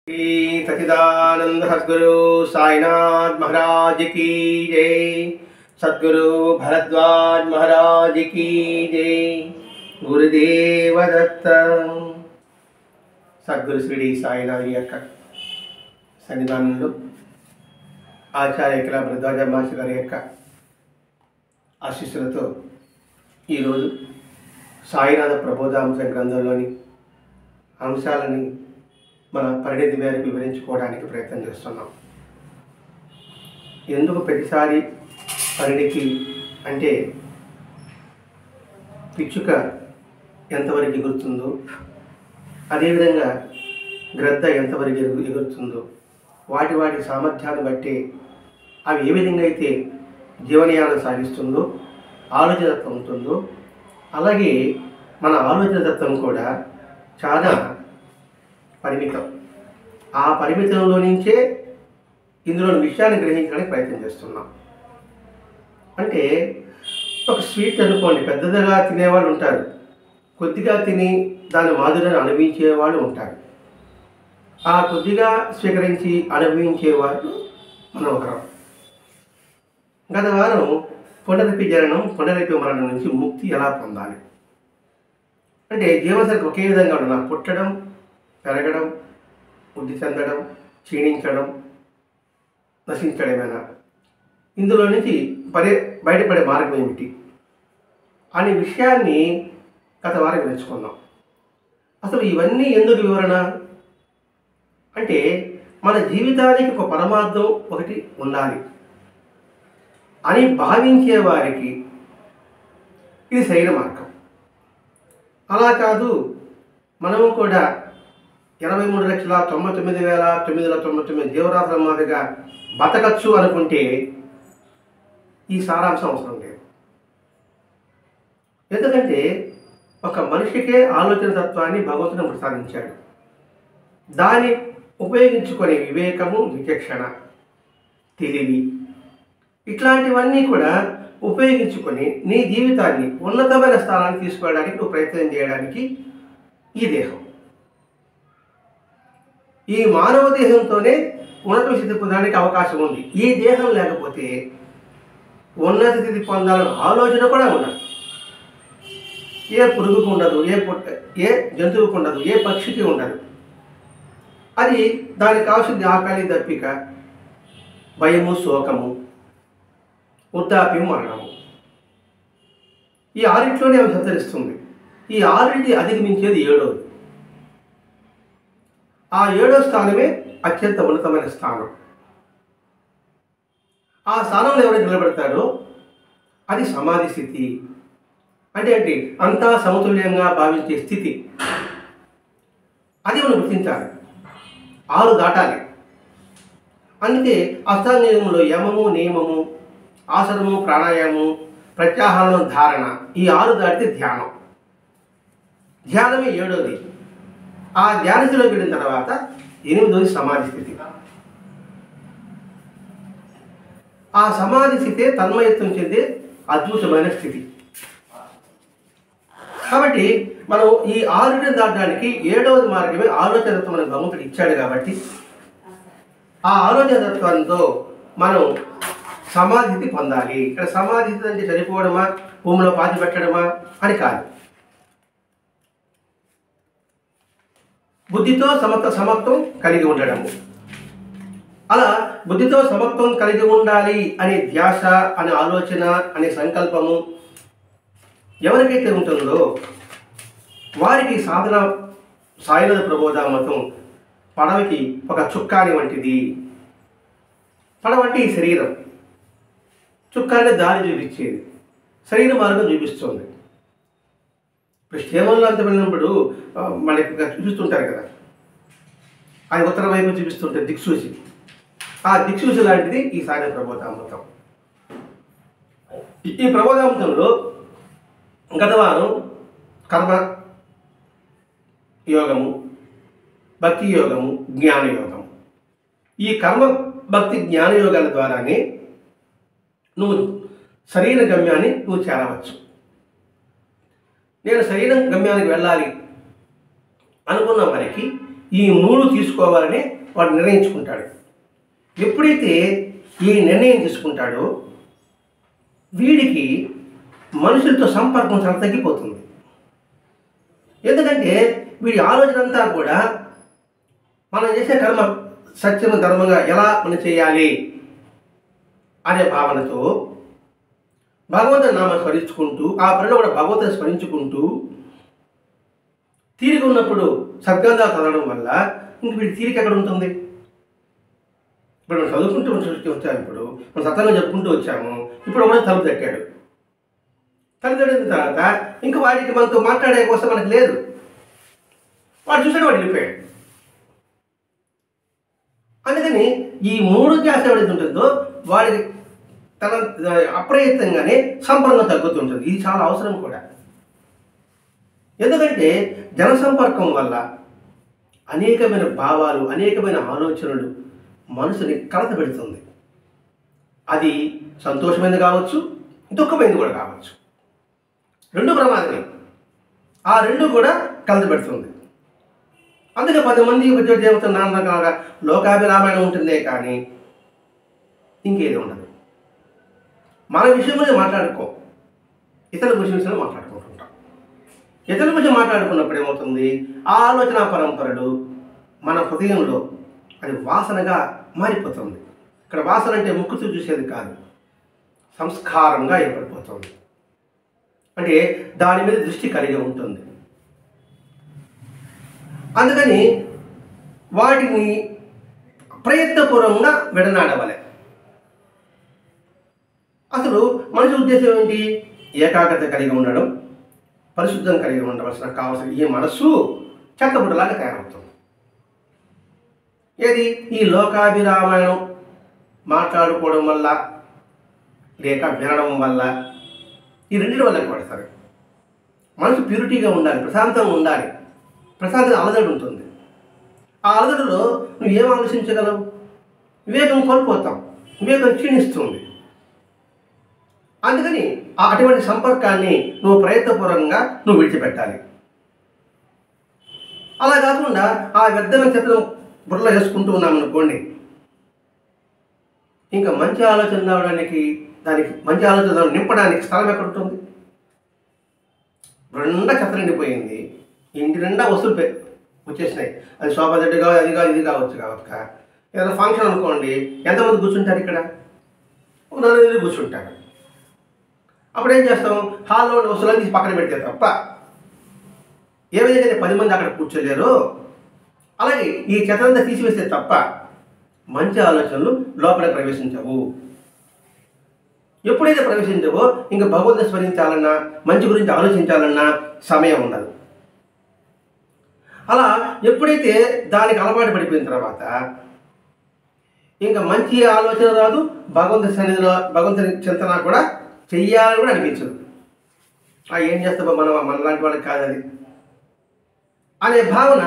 श्री सच्चिदानंद सद्गुरु साईनाथ महाराज की जय। सद्गुरु भरद्वाज महाराज की जय। गुरुदेव दत्त। సద్గురు శ్రీ సాయినాథ్ యొక్క సన్నిధానంలో ఆచార్య కిలా భరద్వాజ మాస్టర్ గారి యొక్క ఆశీస్సులతో ఈరోజు సాయినాథ ప్రబోధాంశ గ్రంథంలోని అంశాలని మన పరిణతి మేరకు వివరించుకోవడానికి ప్రయత్నం చేస్తున్నాం. ఎందుకు ప్రతిసారి పరిణితి అంటే పిచ్చుక ఎంతవరకు ఎగురుతుందో, అదేవిధంగా గ్రద్ద ఎంతవరకు ఎగురుతుందో, వాటి వాటి సామర్థ్యాన్ని బట్టి అవి ఏ విధంగా అయితే జీవనయానం సాగిస్తుందో, ఆలోచనతత్వం ఉంటుందో, అలాగే మన ఆలోచనతత్వం కూడా చాలా పరిమితం. ఆ పరిమితంలో నుంచే ఇందులోని విషయాన్ని గ్రహించడానికి ప్రయత్నం చేస్తున్నాం. అంటే ఒక స్వీట్ అనుకోండి, పెద్దదిగా తినేవాళ్ళు ఉంటారు, కొద్దిగా తిని దాని మాధుర్యాన్ని అనుభవించేవాళ్ళు ఉంటారు. ఆ కొద్దిగా స్వీకరించి అనుభవించేవాళ్ళు మనం ఒకరం. గత వారం పునరపి జననం పునరపి మరణం నుంచి ముక్తి ఎలా పొందాలి అంటే జీవనశైలి ఒకే విధంగా ఉండాలి. పుట్టడం, పెరగడం, వృద్ధి చెందడం, క్షీణించడం, నశించడమేనా, ఇందులో నుంచి బయటపడే మార్గం ఏమిటి అనే విషయాన్ని గత వారం నేర్చుకున్నాం. అసలు ఇవన్నీ ఎందుకు వివరణ అంటే మన జీవితానికి ఒక పరమార్థం ఒకటి ఉండాలి అని భావించే వారికి ఇది సరైన మార్గం. అలా కాదు, మనము కూడా 23,99,999 జీవరాశుల మాదిరిగా బతకచ్చు అనుకుంటే ఈ సారాంశం అవసరం లేదు. ఎందుకంటే ఒక మనిషికే ఆలోచన తత్వాన్ని భగవంతుడు ప్రసాదించాడు. దాన్ని ఉపయోగించుకునే వివేకము, విచక్షణ, తెలివి, ఇట్లాంటివన్నీ కూడా ఉపయోగించుకొని నీ జీవితాన్ని ఉన్నతమైన స్థానాన్ని తీసుకోవడానికి నువ్వు ప్రయత్నం చేయడానికి ఈ దేహం, ఈ మానవ దేహంతోనే ఉన్నత స్థితి పొందడానికి అవకాశం ఉంది. ఈ దేహం లేకపోతే ఉన్నత స్థితి పొందాలన్న ఆలోచన కూడా ఉండదు. ఏ పురుగుకు ఉండదు, ఏ జంతువుకు ఉండదు, ఏ పక్షికి ఉండదు. అది దానికి కావాల్సింది ఆకలి, దప్పిక, భయము, శోకము, వృద్ధాప్యం, మరణము. ఈ ఆరింట్లోనే అవి సంచరిస్తుంది. ఈ ఆరింటి అధిగమించేది ఏడోది. ఆ ఏడో స్థానమే అత్యంత ఉన్నతమైన స్థానం. ఆ స్థానంలో ఎవరైతే నిలబడతాడో అది సమాధి స్థితి. అంటే ఏంటి? అంతా సమతుల్యంగా భావించే స్థితి. అది మనం గుర్తించాలి. 6 దాటాలి. అందుకే అష్టాంగంలో యమము, నియమము, ఆసనము, ప్రాణాయామము, ప్రత్యాహారం, ధారణ, ఈ 6 దాటితే ధ్యానం. ధ్యానమే 7వది. ఆ ధ్యాన స్థితిలోకి వెళ్ళిన తర్వాత 8వది సమాధి స్థితి. ఆ సమాధి స్థితే తన్మయత్వం చెందే అద్భుతమైన స్థితి. కాబట్టి మనం ఈ 6 దాటడానికి 7వది మార్గమే ఆలోచనతత్వం మనకు భగవంతుడు ఇచ్చాడు. కాబట్టి ఆ ఆలోచనతత్వంతో మనం సమాధి పొందాలి. ఇక్కడ సమాధి అంటే చనిపోవడమా, భూమిలో పాతి పెట్టడమా అని కాదు. బుద్ధితో సమత్వం కలిగి ఉండడము. అలా బుద్ధితో సమత్వం కలిగి ఉండాలి అనే ధ్యాస, అనే ఆలోచన, అనే సంకల్పము ఎవరికైతే ఉంటుందో వారికి సాధన సాయినాథ ప్రబోధామృతం పడవకి ఒక చుక్కాని వంటిది. పడవ అంటే ఈ శరీరం, చుక్కాని దారి చూపించేది, శరీర మార్గం చూపిస్తుంది. ఇప్పుడు శ్రీమంలో అంత వెళ్ళినప్పుడు మనకి చూపిస్తుంటారు కదా, అది ఉత్తర వైపు చూపిస్తుంటారు దిక్సూచి. ఆ దిక్సూచి లాంటిది ఈ సాయినాథ ప్రబోధామృతం. ఈ ప్రబోధామృతంలో గత వారం కర్మ యోగము, భక్తి యోగము, జ్ఞాన యోగము. ఈ కర్మ, భక్తి, జ్ఞాన యోగాల ద్వారానే నువ్వు శరీర గమ్యాన్ని నువ్వు చేరవచ్చు. నేను శరీరం గమ్యానికి వెళ్ళాలి అనుకున్న వారికి ఈ 3 తీసుకోవాలని వాడు నిర్ణయించుకుంటాడు. ఎప్పుడైతే ఈ నిర్ణయం తీసుకుంటాడో వీడికి మనుషులతో సంపర్కం చాలా తగ్గిపోతుంది. ఎందుకంటే వీడి ఆలోచన అంతా కూడా మనం చేసే కర్మ సత్యం ధర్మంగా ఎలా మనం చేయాలి అనే భావనతో భగవంతుని నామం స్మరించుకుంటూ ఆ పనిలో కూడా భగవంతుని స్మరించుకుంటూ తీరిక ఉన్నప్పుడు సద్గంధాలు చదవడం వల్ల ఇంక వీడి తీరిక ఎక్కడ ఉంటుంది? ఇప్పుడు మనం చదువుకుంటూ వచ్చాము, ఇప్పుడు మనం సత్యంగా చెప్పుకుంటూ వచ్చాము, ఇప్పుడు కూడా తలుపు తట్టాడు. తలుపు తట్టిన తర్వాత ఇంకా వాడికి మనతో మాట్లాడే కోసం మనకు లేదు. వాడు చూసాడు, వాడు వెళ్ళిపోయాడు. అందుకని ఈ 3 ధ్యాస ఎవరైతే ఉంటుందో వాడికి తన అప్రయత్నంగానే సంపర్కం తగ్గుతుంటుంది. ఇది చాలా అవసరం కూడా. ఎందుకంటే జనసంపర్కం వల్ల అనేకమైన భావాలు, అనేకమైన ఆలోచనలు మనసుని కలత పెడుతుంది. అది సంతోషమైనది కావచ్చు, దుఃఖమైనది కూడా కావచ్చు. 2 ప్రమాదమే. ఆ 2 కూడా కలత పెడుతుంది. అందుకే 10 మంది దేవత నాన్నగా లోకాభిరామాయణం ఉంటుందే కానీ ఇంకేది ఉండదు. మన విషయంలో మాట్లాడుకో, ఇతరుల విషయంలో మాట్లాడుకుంటుంటాం. ఇతరుల విషయం మాట్లాడుకున్నప్పుడు ఏమవుతుంది? ఆ ఆలోచన పరంపరలు మన హృదయంలో అది వాసనగా మారిపోతుంది. ఇక్కడ వాసన అంటే ముక్కుతూ చూసేది కాదు, సంస్కారంగా ఏర్పడిపోతుంది. అంటే దాని మీద దృష్టి కలిగి ఉంటుంది. అందుకని వాటిని ప్రయత్నపూర్వకంగా విడనాడవలే. అసలు మనిషి ఉద్దేశం ఏంటి? ఏకాగ్రత కలిగి ఉండడం, పరిశుద్ధం కలిగి ఉండవలసిన కావాల్సిన ఈ మనస్సు చెత్తబుట్టలాగా తయారవుతుంది. ఏది? ఈ లోకాభిరామాయణం మాట్లాడుకోవడం వల్ల లేక వినడం వల్ల, ఈ రెండింటి వల్ల కూడా సరే మనసు ప్యూరిటీగా ఉండాలి, ప్రశాంతంగా ఉండాలి. ప్రశాంతంగా అలజడి ఉంటుంది. ఆ అలజడిలో నువ్వు ఏం ఆలోచించగలవు? వివేకం కోల్పోతాం, వివేకం క్షీణిస్తుంది. అందుకని అటువంటి సంపర్కాన్ని నువ్వు ప్రయత్నపూర్వకంగా నువ్వు విడిచిపెట్టాలి. అలా కాకుండా ఆ వ్యర్థమైన చెత్తను బుర్రలో వేసుకుంటూ ఉన్నామనుకోండి, ఇంకా మంచి ఆలోచన రావడానికి, దానికి మంచి ఆలోచన నింపడానికి స్థలం ఎక్కడ ఉంటుంది? నిండా చెత్త నిండిపోయింది, ఇంటి నిండా వస్తువులు వచ్చేసినాయి. అది సోఫా సెట్ కావచ్చు, అది కాదు, ఇది కావచ్చు. ఏదైనా ఫంక్షన్ అనుకోండి, ఎంతమంది కూర్చుంటారు? ఇక్కడ 4 కూర్చుంటారు. అప్పుడు ఏం చేస్తాం? హాల్లో ఉన్న వస్తువులను తీసి పక్కన పెడితే తప్ప ఏ విధంగా 10 మంది అక్కడ కూర్చోలేరు, అలాగే ఈ చెత్తంతా తీసివేస్తే తప్ప మంచి ఆలోచనలు లోపల ప్రవేశించవు. ఎప్పుడైతే ప్రవేశించవో ఇంకా భగవంతుని స్మరించాలన్నా, మంచి గురించి ఆలోచించాలన్నా సమయం ఉండదు. అలా ఎప్పుడైతే దానికి అలవాటు పడిపోయిన తర్వాత ఇంకా మంచి ఆలోచన రాదు, భగవంతుని సన్నిధిలో భగవంతుని చింతన కూడా చెయ్యాలని కూడా అనిపించదు. ఏం చేస్తామో మనలాంటి వాళ్ళకి కాదు అది అనే భావన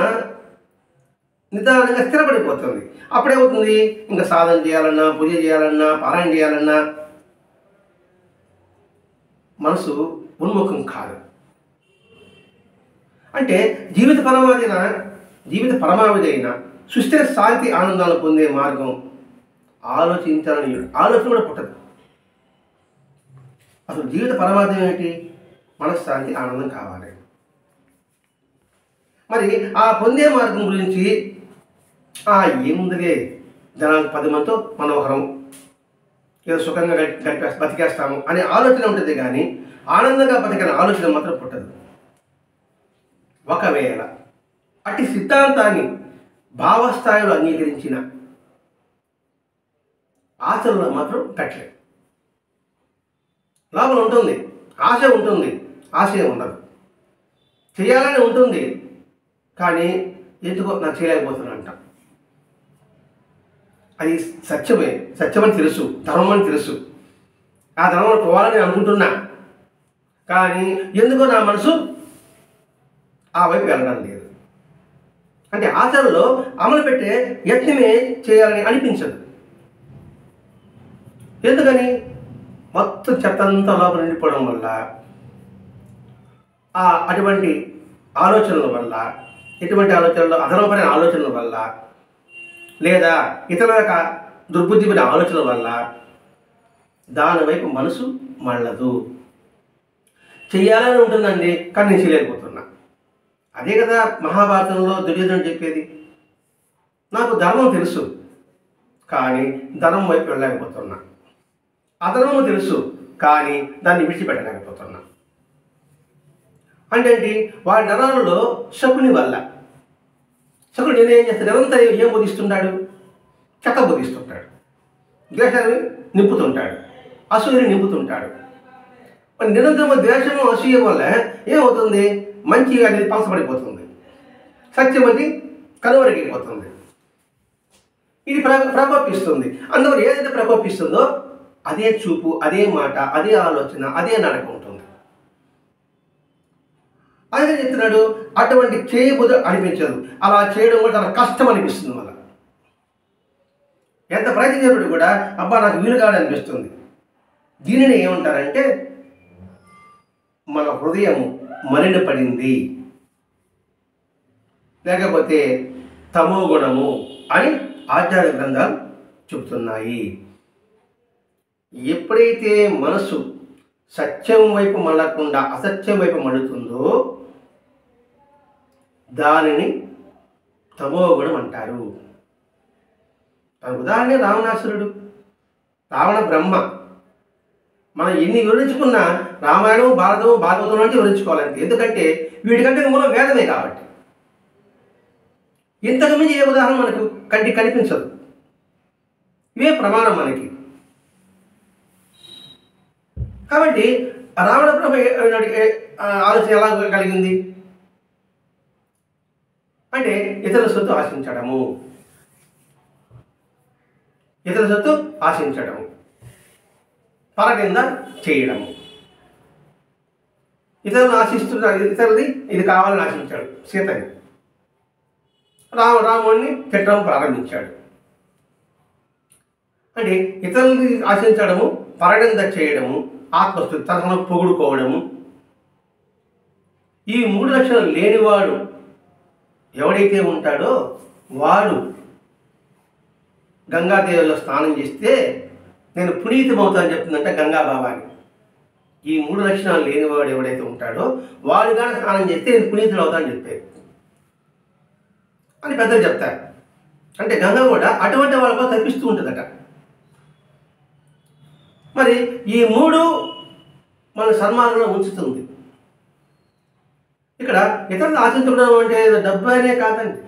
నిదానంగా స్థిరపడిపోతుంది. అప్పుడేమవుతుంది? ఇంకా సాధన చేయాలన్నా, పూజ చేయాలన్నా, పారాయణ చేయాలన్నా మనసు ఉన్ముఖం కాదు. అంటే జీవిత పరమావధి అయిన సుస్థిర శాంతి ఆనందాలను పొందే మార్గం ఆలోచించాలని ఆలోచన కూడా పుట్టదు. అసలు జీవిత పరమావధి ఏంటి? మనశ్శాంతి, ఆనందం కావాలి. మరి ఆ పొందే మార్గం గురించి ఏముందిలే, జనానికి 10 మందితో మనోహరం, ఏదో సుఖంగా బతికేస్తాము అనే ఆలోచన ఉంటుంది కానీ ఆనందంగా బతికిన ఆలోచన మాత్రం పుట్టదు. ఒకవేళ అట్టి సిద్ధాంతాన్ని భావస్థాయిలో అంగీకరించిన ఆచరణలో మాత్రం పెట్టలేదు. లోపల ఉంటుంది, ఆశ ఉంటుంది, ఆశయం ఉండదు. చేయాలని ఉంటుంది కానీ ఎందుకో నాకు చేయలేకపోతున్నా అంటాం. అది సత్యమని తెలుసు, ధర్మం అని తెలుసు, ఆ ధర్మం పోవాలని అనుకుంటున్నా కానీ ఎందుకో నా మనసు ఆ వైపు వెళ్ళడం లేదు. అంటే ఆచరణలో అమలు పెట్టే యత్నమే చేయాలని అనిపించదు. ఎందుకని? మొత్తం చెత్తంతా లోపల నిండిపోవడం వల్ల, అటువంటి ఆలోచనల వల్ల ఎటువంటి ఆలోచనలు, అధర్మపరమైన ఆలోచనల వల్ల, లేదా ఇతరుల యొక్క దుర్బుద్ధిపైన ఆలోచనల వల్ల దానివైపు మనసు మళ్ళదు. చెయ్యాలని ఉంటుందండి, కానీ నేను చేయలేకపోతున్నా. అదే కదా మహాభారతంలో దుర్యోధనుడు చెప్పేది, నాకు ధర్మం తెలుసు కానీ ధర్మం వైపు వెళ్ళలేకపోతున్నా, అధర్మము తెలుసు కానీ దాన్ని విడిచిపెట్టలేకపోతున్నా. అంటే వాడి నరాలలో శకుని వల్ల, శకుడు నేను ఏం చేస్తాడు, నిరంతరం ఏం బోధిస్తుంటాడు, చెత్త బోధిస్తుంటాడు, ద్వేషాన్ని నింపుతుంటాడు, అసూయని నింపుతుంటాడు. మరి నిరంతరం ద్వేషము అసూయ వల్ల ఏమవుతుంది, మంచి అనేది పంచబడిపోతుంది, సత్యం అనేది కనుమరుగైపోతుంది. ఇది ప్రకోపిస్తుంది. అందువల్ల ఏదైతే ప్రకోపిస్తుందో అదే చూపు, అదే మాట, అదే ఆలోచన, అదే నడక ఉంటుంది. ఆయన చెప్తున్నాడు, అటువంటి చేయబుద్ధి అనిపించదు, అలా చేయడం కూడా చాలా కష్టం అనిపిస్తుంది. మళ్ళీ ఎంత ప్రయత్నించినప్పుడు కూడా అబ్బా నాకు వీలు కాదనిపిస్తుంది. దీనిని ఏమంటారంటే మన హృదయం మలినపడింది, లేకపోతే తమో గుణము అని ఆధ్యాత్మిక గ్రంథాలు చెబుతున్నాయి. ఎప్పుడైతే మనసు సత్యం వైపు మళ్ళకుండా అసత్యం వైపు మళ్ళుతుందో దానిని తమో గుణం అంటారు. ఉదాహరణ రావణాసురుడు, రావణ బ్రహ్మ. మనం ఎన్ని వివరించుకున్నా రామాయణం, భారతం, భాగవతం అంటే వివరించుకోవాలంటే, ఎందుకంటే వీటికంటే మూలం వేదమే కాబట్టి. ఇంతకు మించి ఏ ఉదాహరణ మనకు కంటికి కనిపించదు. ఇవే ప్రమాణం మనకి. కాబట్టి రావణ బ్రహ్మ ఆలోచన ఎలా కలిగింది అంటే ఇతరుల సొత్తు ఆశించడము, ఇతరుల సొత్తు ఆశించడము, పరనింద చేయడము. ఇతరులను ఆశిస్తున్నాడు, ఇతరులది ఇది కావాలని ఆశించాడు సీతని. రాముడిని తిట్టడం ప్రారంభించాడు. అంటే ఇతరులని ఆశించడము, పరనింద చేయడము, ఆత్మస్థుతి, తనను పొగుడుకోవడము. ఈ 3 లక్షణాలు లేనివాడు ఎవడైతే ఉంటాడో వాడు గంగాదేవిలో స్నానం చేస్తే నేను పునీతమవుతానని చెప్తుందంటే గంగాబాబాని. ఈ 3 లక్షణాలు లేనివాడు ఎవడైతే ఉంటాడో వాడు కానీ స్నానం చేస్తే నేను పునీతుడు అవుతానని చెప్పేది అని పెద్దలు చెప్తారు. అంటే గంగ కూడా అటువంటి వాళ్ళ తప్పిస్తూ ఉంటుందట. మరి ఈ 3 మన సన్మానంలో ఉంచుతుంది. ఇక్కడ ఇతరులు ఆశించడం అంటే డబ్బు అనే కాదండి,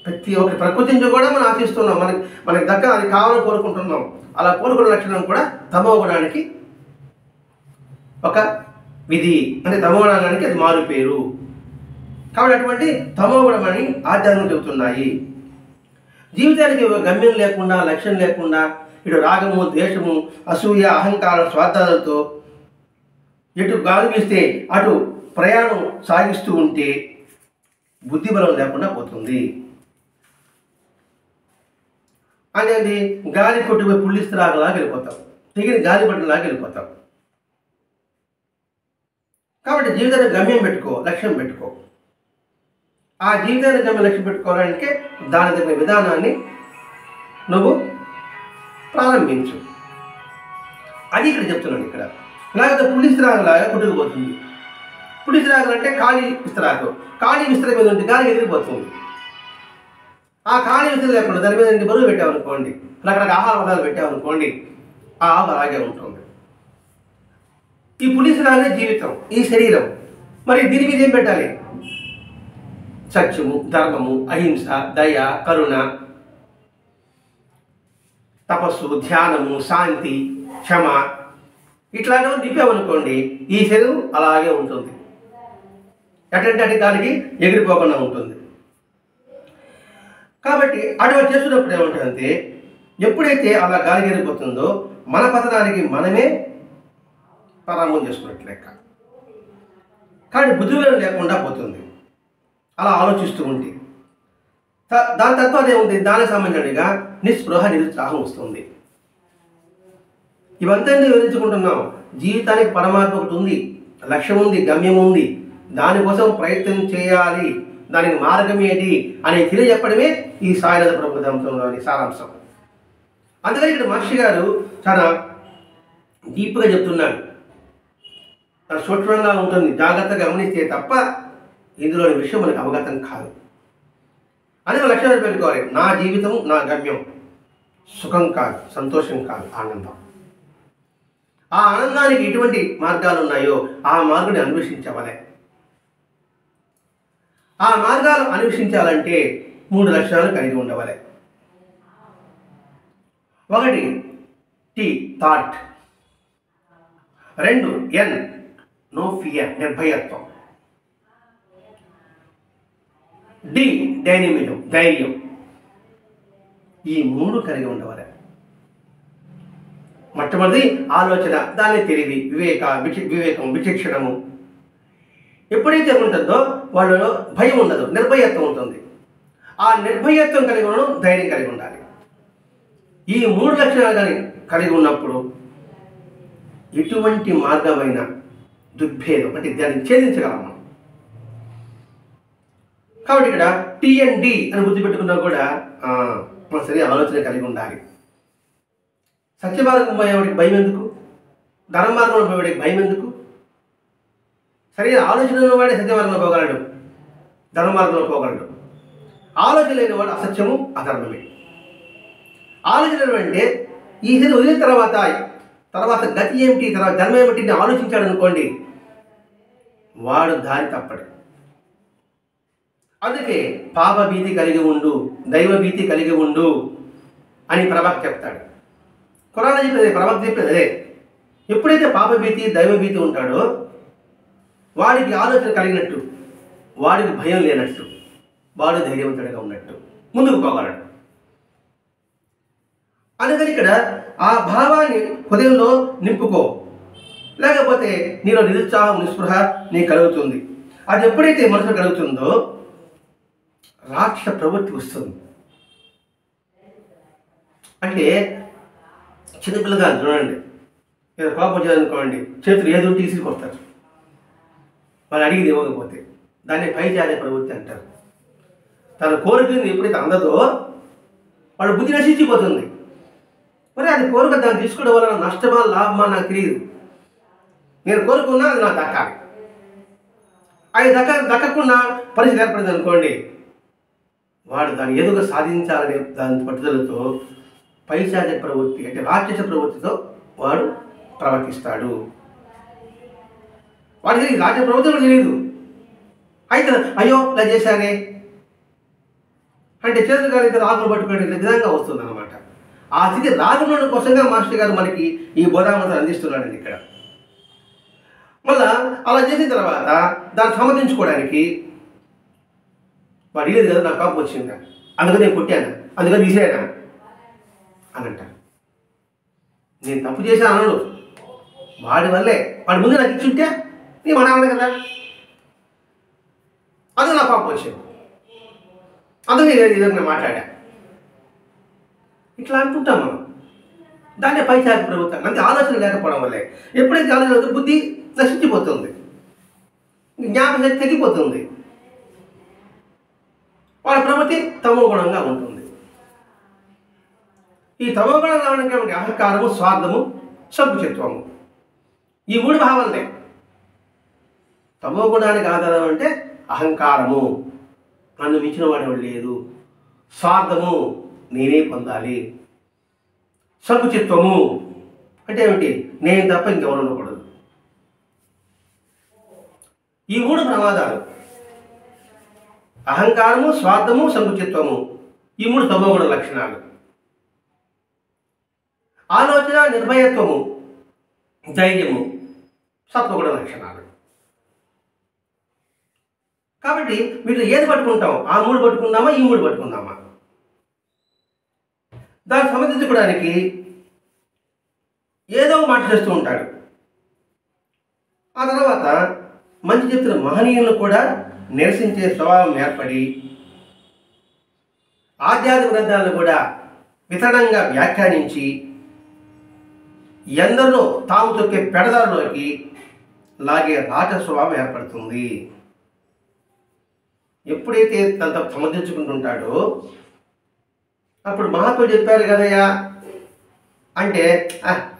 ప్రతి ఒక్క ప్రకృతి నుంచి కూడా మనం ఆశిస్తున్నాం, మనకి దగ్గర అది కావాలని కోరుకుంటున్నాం. అలా కోరుకునే లక్షణం కూడా తమో గుణానికి ఒక విధి, అంటే తమో గుణానికి అది మారు పేరు. కాబట్టి అటువంటి తమో గుణం అని ఆధ్యాత్మికం చెబుతున్నాయి. జీవితానికి గమ్యం లేకుండా, లక్ష్యం లేకుండా ఇటు రాగము, ద్వేషము, అసూయ, అహంకారం, స్వార్థాలతో ఎటు గాలి వీస్తే అటు ప్రయాణం సాగిస్తూ ఉంటే బుద్ధిబలం లేకుండా పోతుంది. అనేది గాలి కొట్టుకుపోయి పుల్లిస్తరాగలాగా వెళ్ళిపోతాం, తెగిన గాలి పట్టలాగా వెళ్ళిపోతాం. కాబట్టి జీవితాన్ని గమ్యం పెట్టుకో, లక్ష్యం పెట్టుకో. ఆ జీవితాన్ని గమ్యం లక్ష్యం పెట్టుకోవడానికి దాని తగిన విధానాన్ని నువ్వు ప్రారంభించు. అది ఇక్కడ చెప్తున్నాను. ఇక్కడ లేకపోతే పుల్లిస్తరాగలాగా కొట్టుకుపోతుంది. పుల్లిస్తరాగలు అంటే ఖాళీ విస్తరాకు, ఖాళీ విస్తరం మీద ఉంటే గాలి ఎగిరిపోతుంది. ఆ ఖాళీ విస్తరం లేకుండా దాని మీద బరువు పెట్టామనుకోండి, రకరకాల ఆహార పదార్థాలు పెట్టామనుకోండి, ఆ ఆవు అలాగే ఉంటుంది. ఈ పుల్లిస్తరాగే జీవితం, ఈ శరీరం. మరి దీని మీద ఏం పెట్టాలి? సత్యము, ధర్మము, అహింస, దయ, కరుణ, తపస్సు, ధ్యానము, శాంతి, క్షమ, ఇట్లాంటివి నింపామనుకోండి ఈ శరీరం అలాగే ఉంటుంది. ఎటువంటి దానికి ఎగిరిపోకుండా ఉంటుంది. కాబట్టి అటువంటి చేస్తున్నప్పుడు ఏముంటుందంటే ఎప్పుడైతే అలా గాలి ఎగిరిపోతుందో మన పతనానికి మనమే ప్రారంభం చేసుకున్నట్టు లెక్క. కానీ బుద్ధిలో లేకుండా పోతుంది అలా ఆలోచిస్తూ ఉంటే. దాని తత్వం అదేముంది, దానికి సంబంధించినట్టుగా నిస్పృహ, నిరుత్సాహం వస్తుంది. ఇవంతా వివరించుకుంటున్నాం. జీవితానికి పరమాత్మ ఒకటి ఉంది, లక్ష్యం ఉంది, గమ్యం ఉంది. దానికోసం ప్రయత్నం చేయాలి. దానికి మార్గం ఏంటి అని తెలియజెప్పడమే ఈ సాయినాథ ప్రబోధామృతంలోని సారాంశం. అందుకని ఇక్కడ మహర్షి గారు చాలా డీప్గా చెప్తున్నాడు. చాలా సూక్ష్మంగా ఉంటుంది, జాగ్రత్తగా గమనిస్తే తప్ప ఇందులోని విషయం మనకు అవగతం కాదు అని మన లక్ష్యాలు పెట్టుకోవాలి. నా జీవితం నా గమ్యం సుఖం కాదు, సంతోషం కాదు, ఆనందం. ఆ ఆనందానికి ఎటువంటి మార్గాలు ఉన్నాయో ఆ మార్గాన్ని అన్వేషించవలే. ఆ మార్గాలు అన్వేషించాలంటే 3 లక్షణాలు కలిగి ఉండవలే. 1 టి థాట్, 2 ఎన్ నో ఫియర్ నిర్భయత్వం, డి డైనమిజం ధైర్యం. ఈ 3 కలిగి ఉండవాలి. మొట్టమొదటి ఆలోచన, దాన్ని తెలివి, వివేకం విచక్షణము. ఎప్పుడైతే ఉంటుందో వాళ్ళలో భయం ఉండదు, నిర్భయత్వం ఉంటుంది. ఆ నిర్భయత్వం కలిగి ఉండడం, ధైర్యం కలిగి ఉండాలి. ఈ 3 లక్షణాలు కానీ కలిగి ఉన్నప్పుడు ఎటువంటి మార్గమైన దుర్భేదం అంటే దాన్ని ఛేదించగలం. కాబట్టి ఇక్కడ టిఎన్డి అని గుర్తుపెట్టుకున్నా కూడా మన సరి ఆలోచన కలిగి ఉండాలి. సత్యమార్గం పోయేవాడికి భయం ఎందుకు? ధర్మ మార్గంలో పోయేవాడికి భయం ఎందుకు? సరైన ఆలోచన ఉన్నవాడే సత్యమార్గంలో పోగలడు, ధర్మ మార్గంలో పోగలడు. ఆలోచన లేనివాడు అసత్యము అధర్మమే. ఆలోచన అంటే ఈ స్థితి వదిలిన తర్వాత గతి ఏమిటి, తర్వాత ధర్మం ఏమిటి ఆలోచించాడు అనుకోండి, వాడు దారి తప్పడు. అందుకే పాప భీతి కలిగి ఉండు, దైవ భీతి కలిగి ఉండు అని ప్రవక్త చెప్తాడు. ఖురాన్ చెప్పేది, ప్రవక్త చెప్పేది అదే. ఎప్పుడైతే పాప భీతి దైవ భీతి ఉంటాడో వాడికి ఆలోచన కలిగినట్టు, వాడికి భయం లేనట్టు, వాడు ధైర్యవంతుడిగా ఉన్నట్టు ముందుకు పోగలడు. అందుకని ఇక్కడ ఆ భావాన్ని హృదయంలో నింపుకో, లేకపోతే నీలో నిరుత్సాహం నిస్పృహ నీకు కలుగుతుంది. అది ఎప్పుడైతే మనసులో కలుగుతుందో రాక్షస ప్రవృత్తి వస్తుంది. అంటే చిన్నపిల్లగా చూడండి, ఏదో కోపం వచ్చేదనుకోండి, చేతులు ఏదో తీసుకొస్తారు, వాళ్ళు అడిగిది ఇవ్వకపోతే దాన్ని పైచారే ప్రవృత్తి అంటారు. తన కోరికని ఎప్పుడైతే అందదో వాడు బుద్ధి నశించిపోతుంది. మరి అది కోరిక దాన్ని తీసుకోవడం వల్ల నష్టమా లాభమా నాకు తెలియదు. నేను కోరుకున్నా అది నాకు దక్కాలి. అది దక్కకుండా పరిస్థితి ఏర్పడింది అనుకోండి, వాడు దాన్ని ఏదో సాధించాలనే దాని పట్టుదలతో పైశాచిక ప్రవృత్తి అంటే రాక్షస ప్రవృత్తితో వాడు ప్రవర్తిస్తాడు. వాడికి రాక్షస ప్రవృత్తి కూడా తెలియదు. అయితే అయ్యో ఇలా చేశానే అంటే చేతులు కానీ రాగులు పట్టుకునే విధంగా వస్తుంది అనమాట. ఆ స్థితి రాకుండా కోసంగా మాస్టర్ గారు మనకి ఈ బోధామృతం అందిస్తున్నాడండి ఇక్కడ. మళ్ళా అలా చేసిన తర్వాత దాన్ని సమర్థించుకోవడానికి వాడు లేదు కదా, నాకు కాపు వచ్చిందా, అందుకని నేను కొట్టాను, అందుకని తీసేనా అని అంటాను. నేను తప్పు చేశాను అనడు, వాడి వల్లే. వాడి ముందు నాకు ఇచ్చుంటే నేను అనాలి కదా, అందుకు నాకు కాపు వచ్చింది, అందుకని నేను మాట్లాడా. ఇట్లా అంటుంటాం మనం. దాన్నే పైచారిక ప్రభుత్వం అంటే ఆలోచన లేకపోవడం వల్లే. ఎప్పుడైతే ఆలోచన బుద్ధి నశించిపోతుంది, జ్ఞాపకశక్తి తగ్గిపోతుంది, వాళ్ళ ప్రవృత్తి తమో గుణంగా ఉంటుంది. ఈ తమో గుణం రావడానికి అహంకారము, స్వార్థము, సంకుచిత్వము, ఈ 3 భావాలనే. తమో గుణానికి ఆధారం అంటే అహంకారము, నన్ను మించిన వాడు లేదు, స్వార్థము, నేనే పొందాలి, సంకుచిత్వము అంటే ఏమిటి, నేను తప్ప ఇంకెవరు ఉండకూడదు. ఈ 3 ప్రమాదాలు, అహంకారము, స్వార్థము, సంకుచిత్వము, ఈ 3 తమోగుణ లక్షణాలు. ఆలోచన, నిర్భయత్వము, ధైర్యము సత్వగుణ లక్షణాలు. కాబట్టి వీటిలో ఏది పట్టుకుంటాం? ఆ 3 పట్టుకుందామా, ఈ 3 పట్టుకుందామా? దాన్ని సమర్థించుకోవడానికి ఏదో మాట చేస్తూ ఉంటాడు. ఆ తర్వాత మంచి చెప్తున్న మహనీయులను కూడా నిరసించే స్వభావం ఏర్పడి ఆధ్యాత్మిక గ్రంథాలను కూడా వితరణంగా వ్యాఖ్యానించి ఎందరినో తాము తొక్కే పెడదారిలోకి లాగే రాట స్వభావం ఏర్పడుతుంది. ఎప్పుడైతే తనతో సమర్థించుకుంటుంటాడో అప్పుడు మహాత్ములు చెప్పారు కదయ్యా అంటే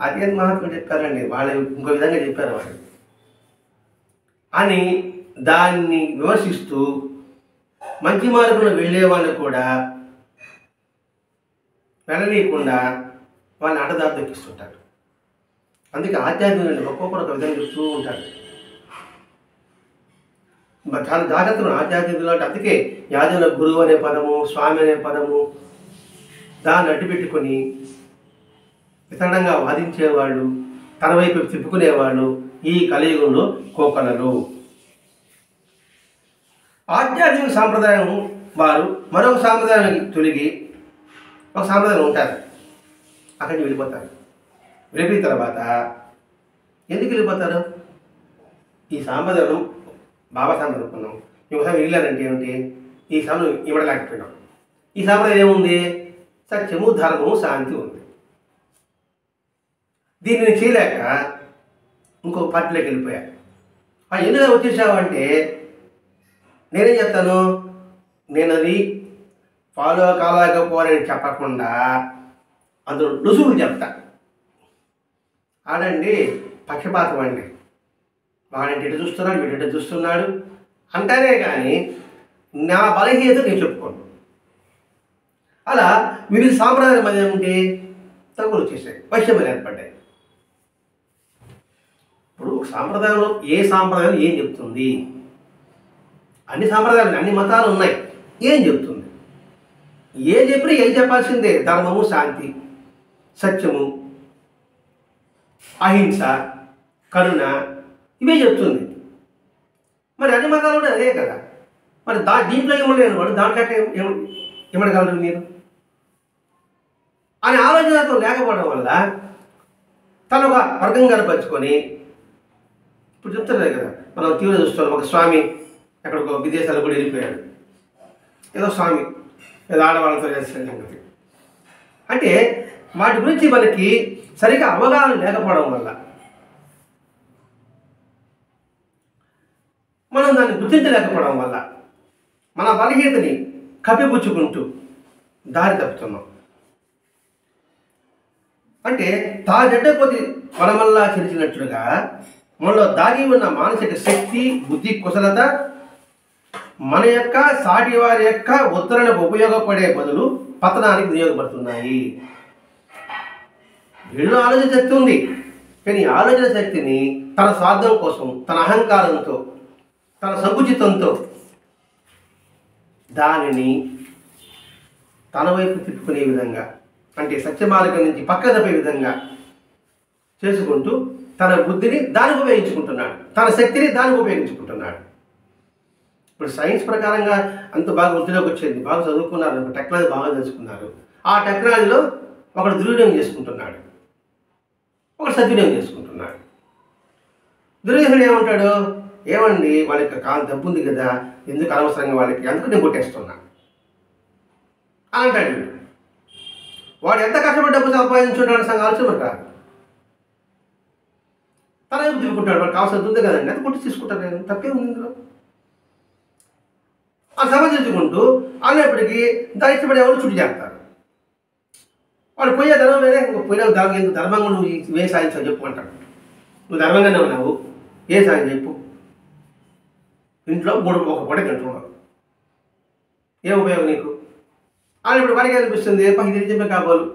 అదేం మహాత్ములు చెప్పారండి, వాళ్ళు ఇంకో విధంగా చెప్పారు వాళ్ళు అని దాన్ని విమర్శిస్తూ మంచి మార్గంలో వెళ్ళే వాళ్ళు కూడా వెళ్ళనీయకుండా వాళ్ళని అడ్డదారి దొక్కిస్తుంటారు. అందుకే ఆధ్యాత్మికంగా ఒక్కొక్కరు ఒక విధంగా చెప్తూ ఉంటారు. చాలా జాగ్రత్తలు ఆధ్యాత్మికలు అంటే. అందుకే యాదవుల గురువు అనే పదము, స్వామి అనే పదము దాన్ని అడ్డుపెట్టుకొని వితరణంగా వాదించేవాళ్ళు, తన వైపు తిప్పుకునేవాళ్ళు ఈ కలియుగంలో కోకలలు. ఆధ్యాత్మిక సాంప్రదాయం వారు మరొక సాంప్రదాయానికి తొలగి ఒక సాంప్రదాయం ఉంటారు, అక్కడికి వెళ్ళిపోతారు. వెళ్ళిపోయిన తర్వాత ఎందుకు వెళ్ళిపోతారు? ఈ సాంప్రదాయం బాబా సాంప్రదాయం అనుకున్నాం, ఇంకోసారి వెళ్ళారంటే ఏమిటి, ఈ సాంప్రదాయం ఇవ్వడలేకపోయినాం. ఈ సాంప్రదాయం ఏముంది? సత్యము, ధర్మము, శాంతి ఉంది. దీనిని చేయలేక ఇంకో పార్టీలోకి వెళ్ళిపోయా. ఎందుకు వచ్చేసావు అంటే నేనేం చెప్తాను, నేను అది ఫాలో కాలేకపోవాలని చెప్పకుండా అందులో రుజువులు చెప్తా. ఆడండి పక్షపాతం అండి, వాడంటే ఎటు చూస్తున్నాడు, వీడంటే చూస్తున్నాడు అంటానే కానీ నా బలహీనత నేను చెప్పుకోను. అలా వివిధ సాంప్రదాయాల మధ్య ఉంటే తగులు వచ్చేసాయి, వైషమ్యాలు ఏర్పడ్డాయి. ఇప్పుడు సాంప్రదాయంలో ఏ సాంప్రదాయం ఏం చెప్తుంది? అన్ని సాంప్రదాయాలు, అన్ని మతాలు ఉన్నాయి, ఏం చెప్తుంది? ఏం చెప్పినా ఏం చెప్పాల్సిందే. ధర్మము, శాంతి, సత్యము, అహింస, కరుణ ఇవే చెప్తుంది. మరి అన్ని మతాలు కూడా అదే కదా. మరి దీంట్లో ఏమలేను వాడు దాంట్లో ఏమడగలరు మీరు అనే ఆలోచనతో లేకపోవడం వల్ల తను ఒక వర్గం కనపరుచుకొని ఇప్పుడు చెప్తున్నారు కదా, మనం తీవ్ర చూస్తున్నాం. ఒక స్వామి ఎక్కడికో విదేశాలకు కూడా వెళ్ళిపోయాడు, ఏదో స్వామి ఏదో ఆడవాళ్ళతో చేసిన సంగతి. అంటే వాటి గురించి మనకి సరిగా అవగాహన లేకపోవడం వల్ల మనం దాన్ని గుర్తించలేకపోవడం వల్ల మన బలహీనతని కప్పిపుచ్చుకుంటూ దారి తప్పుతున్నాం. అంటే తాజడ్డ కొద్ది వనమల్లా చెరిచినట్లుగా మనలో దాగి ఉన్న మానసిక శక్తి, బుద్ధి, కుశలత మన యొక్క సాటి వారి యొక్క ఉత్తరణకు ఉపయోగపడే బదులు పతనానికి వినియోగపడుతున్నాయి. వీళ్ళు ఆలోచన శక్తి ఉంది, కానీ ఆలోచన శక్తిని తన స్వార్థం కోసం, తన అహంకారంతో, తన సంకుచితంతో దానిని తన వైపు తిప్పుకునే విధంగా, అంటే సత్యమార్గం నుంచి పక్క తప్పే విధంగా చేసుకుంటూ తన బుద్ధిని దానికి ఉపయోగించుకుంటున్నాడు, తన శక్తిని దానికి ఉపయోగించుకుంటున్నాడు. ఇప్పుడు సైన్స్ ప్రకారంగా అంత బాగా వృద్ధిలోకి వచ్చేది, బాగా చదువుకున్నారు, టెక్నాలజీ బాగా తెలుసుకున్నారు. ఆ టెక్నాలజీలో ఒకడు దుర్వినియోగం చేసుకుంటున్నాడు, ఒకడు సద్వినియోగం చేసుకుంటున్నాడు. దుర్వినియోగం ఏమంటాడు, ఏమండి వాళ్ళకి డబ్బు ఉంది కదా, ఎందుకు అనవసరంగా వాళ్ళకి, అందుకు నేను కొట్టేస్తున్నా అని అంటాడు. వాడు ఎంత కష్టపడి డబ్బు సంపాదించుంటాడు ఆలోచన కాదు, తన వైపు తిప్పుకుంటాడు. వాడు కావాల్సింది ఉంది కదండి, అది కొట్టి తీసుకుంటారు, నేను తప్పే ఉంది ఇందులో అని సమర్థించుకుంటూ అనేప్పటికీ దాని ఇష్టపడే వాళ్ళు చుట్టూ చేస్తారు. వాడు పోయే ధర్మం వేరే, పోయిన ధర్మం ఎందుకు, ధర్మంగా నువ్వు ఏ సాధించావు చెప్పు అంటాడు. నువ్వు ధర్మంగానే ఉన్నావు, ఏ సాయం చెప్పు. ఇంట్లో ఒక పూట తింటున్నావు, ఏం ఉపయోగం నీకు అని ఇప్పుడు వాడికి అనిపిస్తుంది. ఇది చెప్పే కాబోలు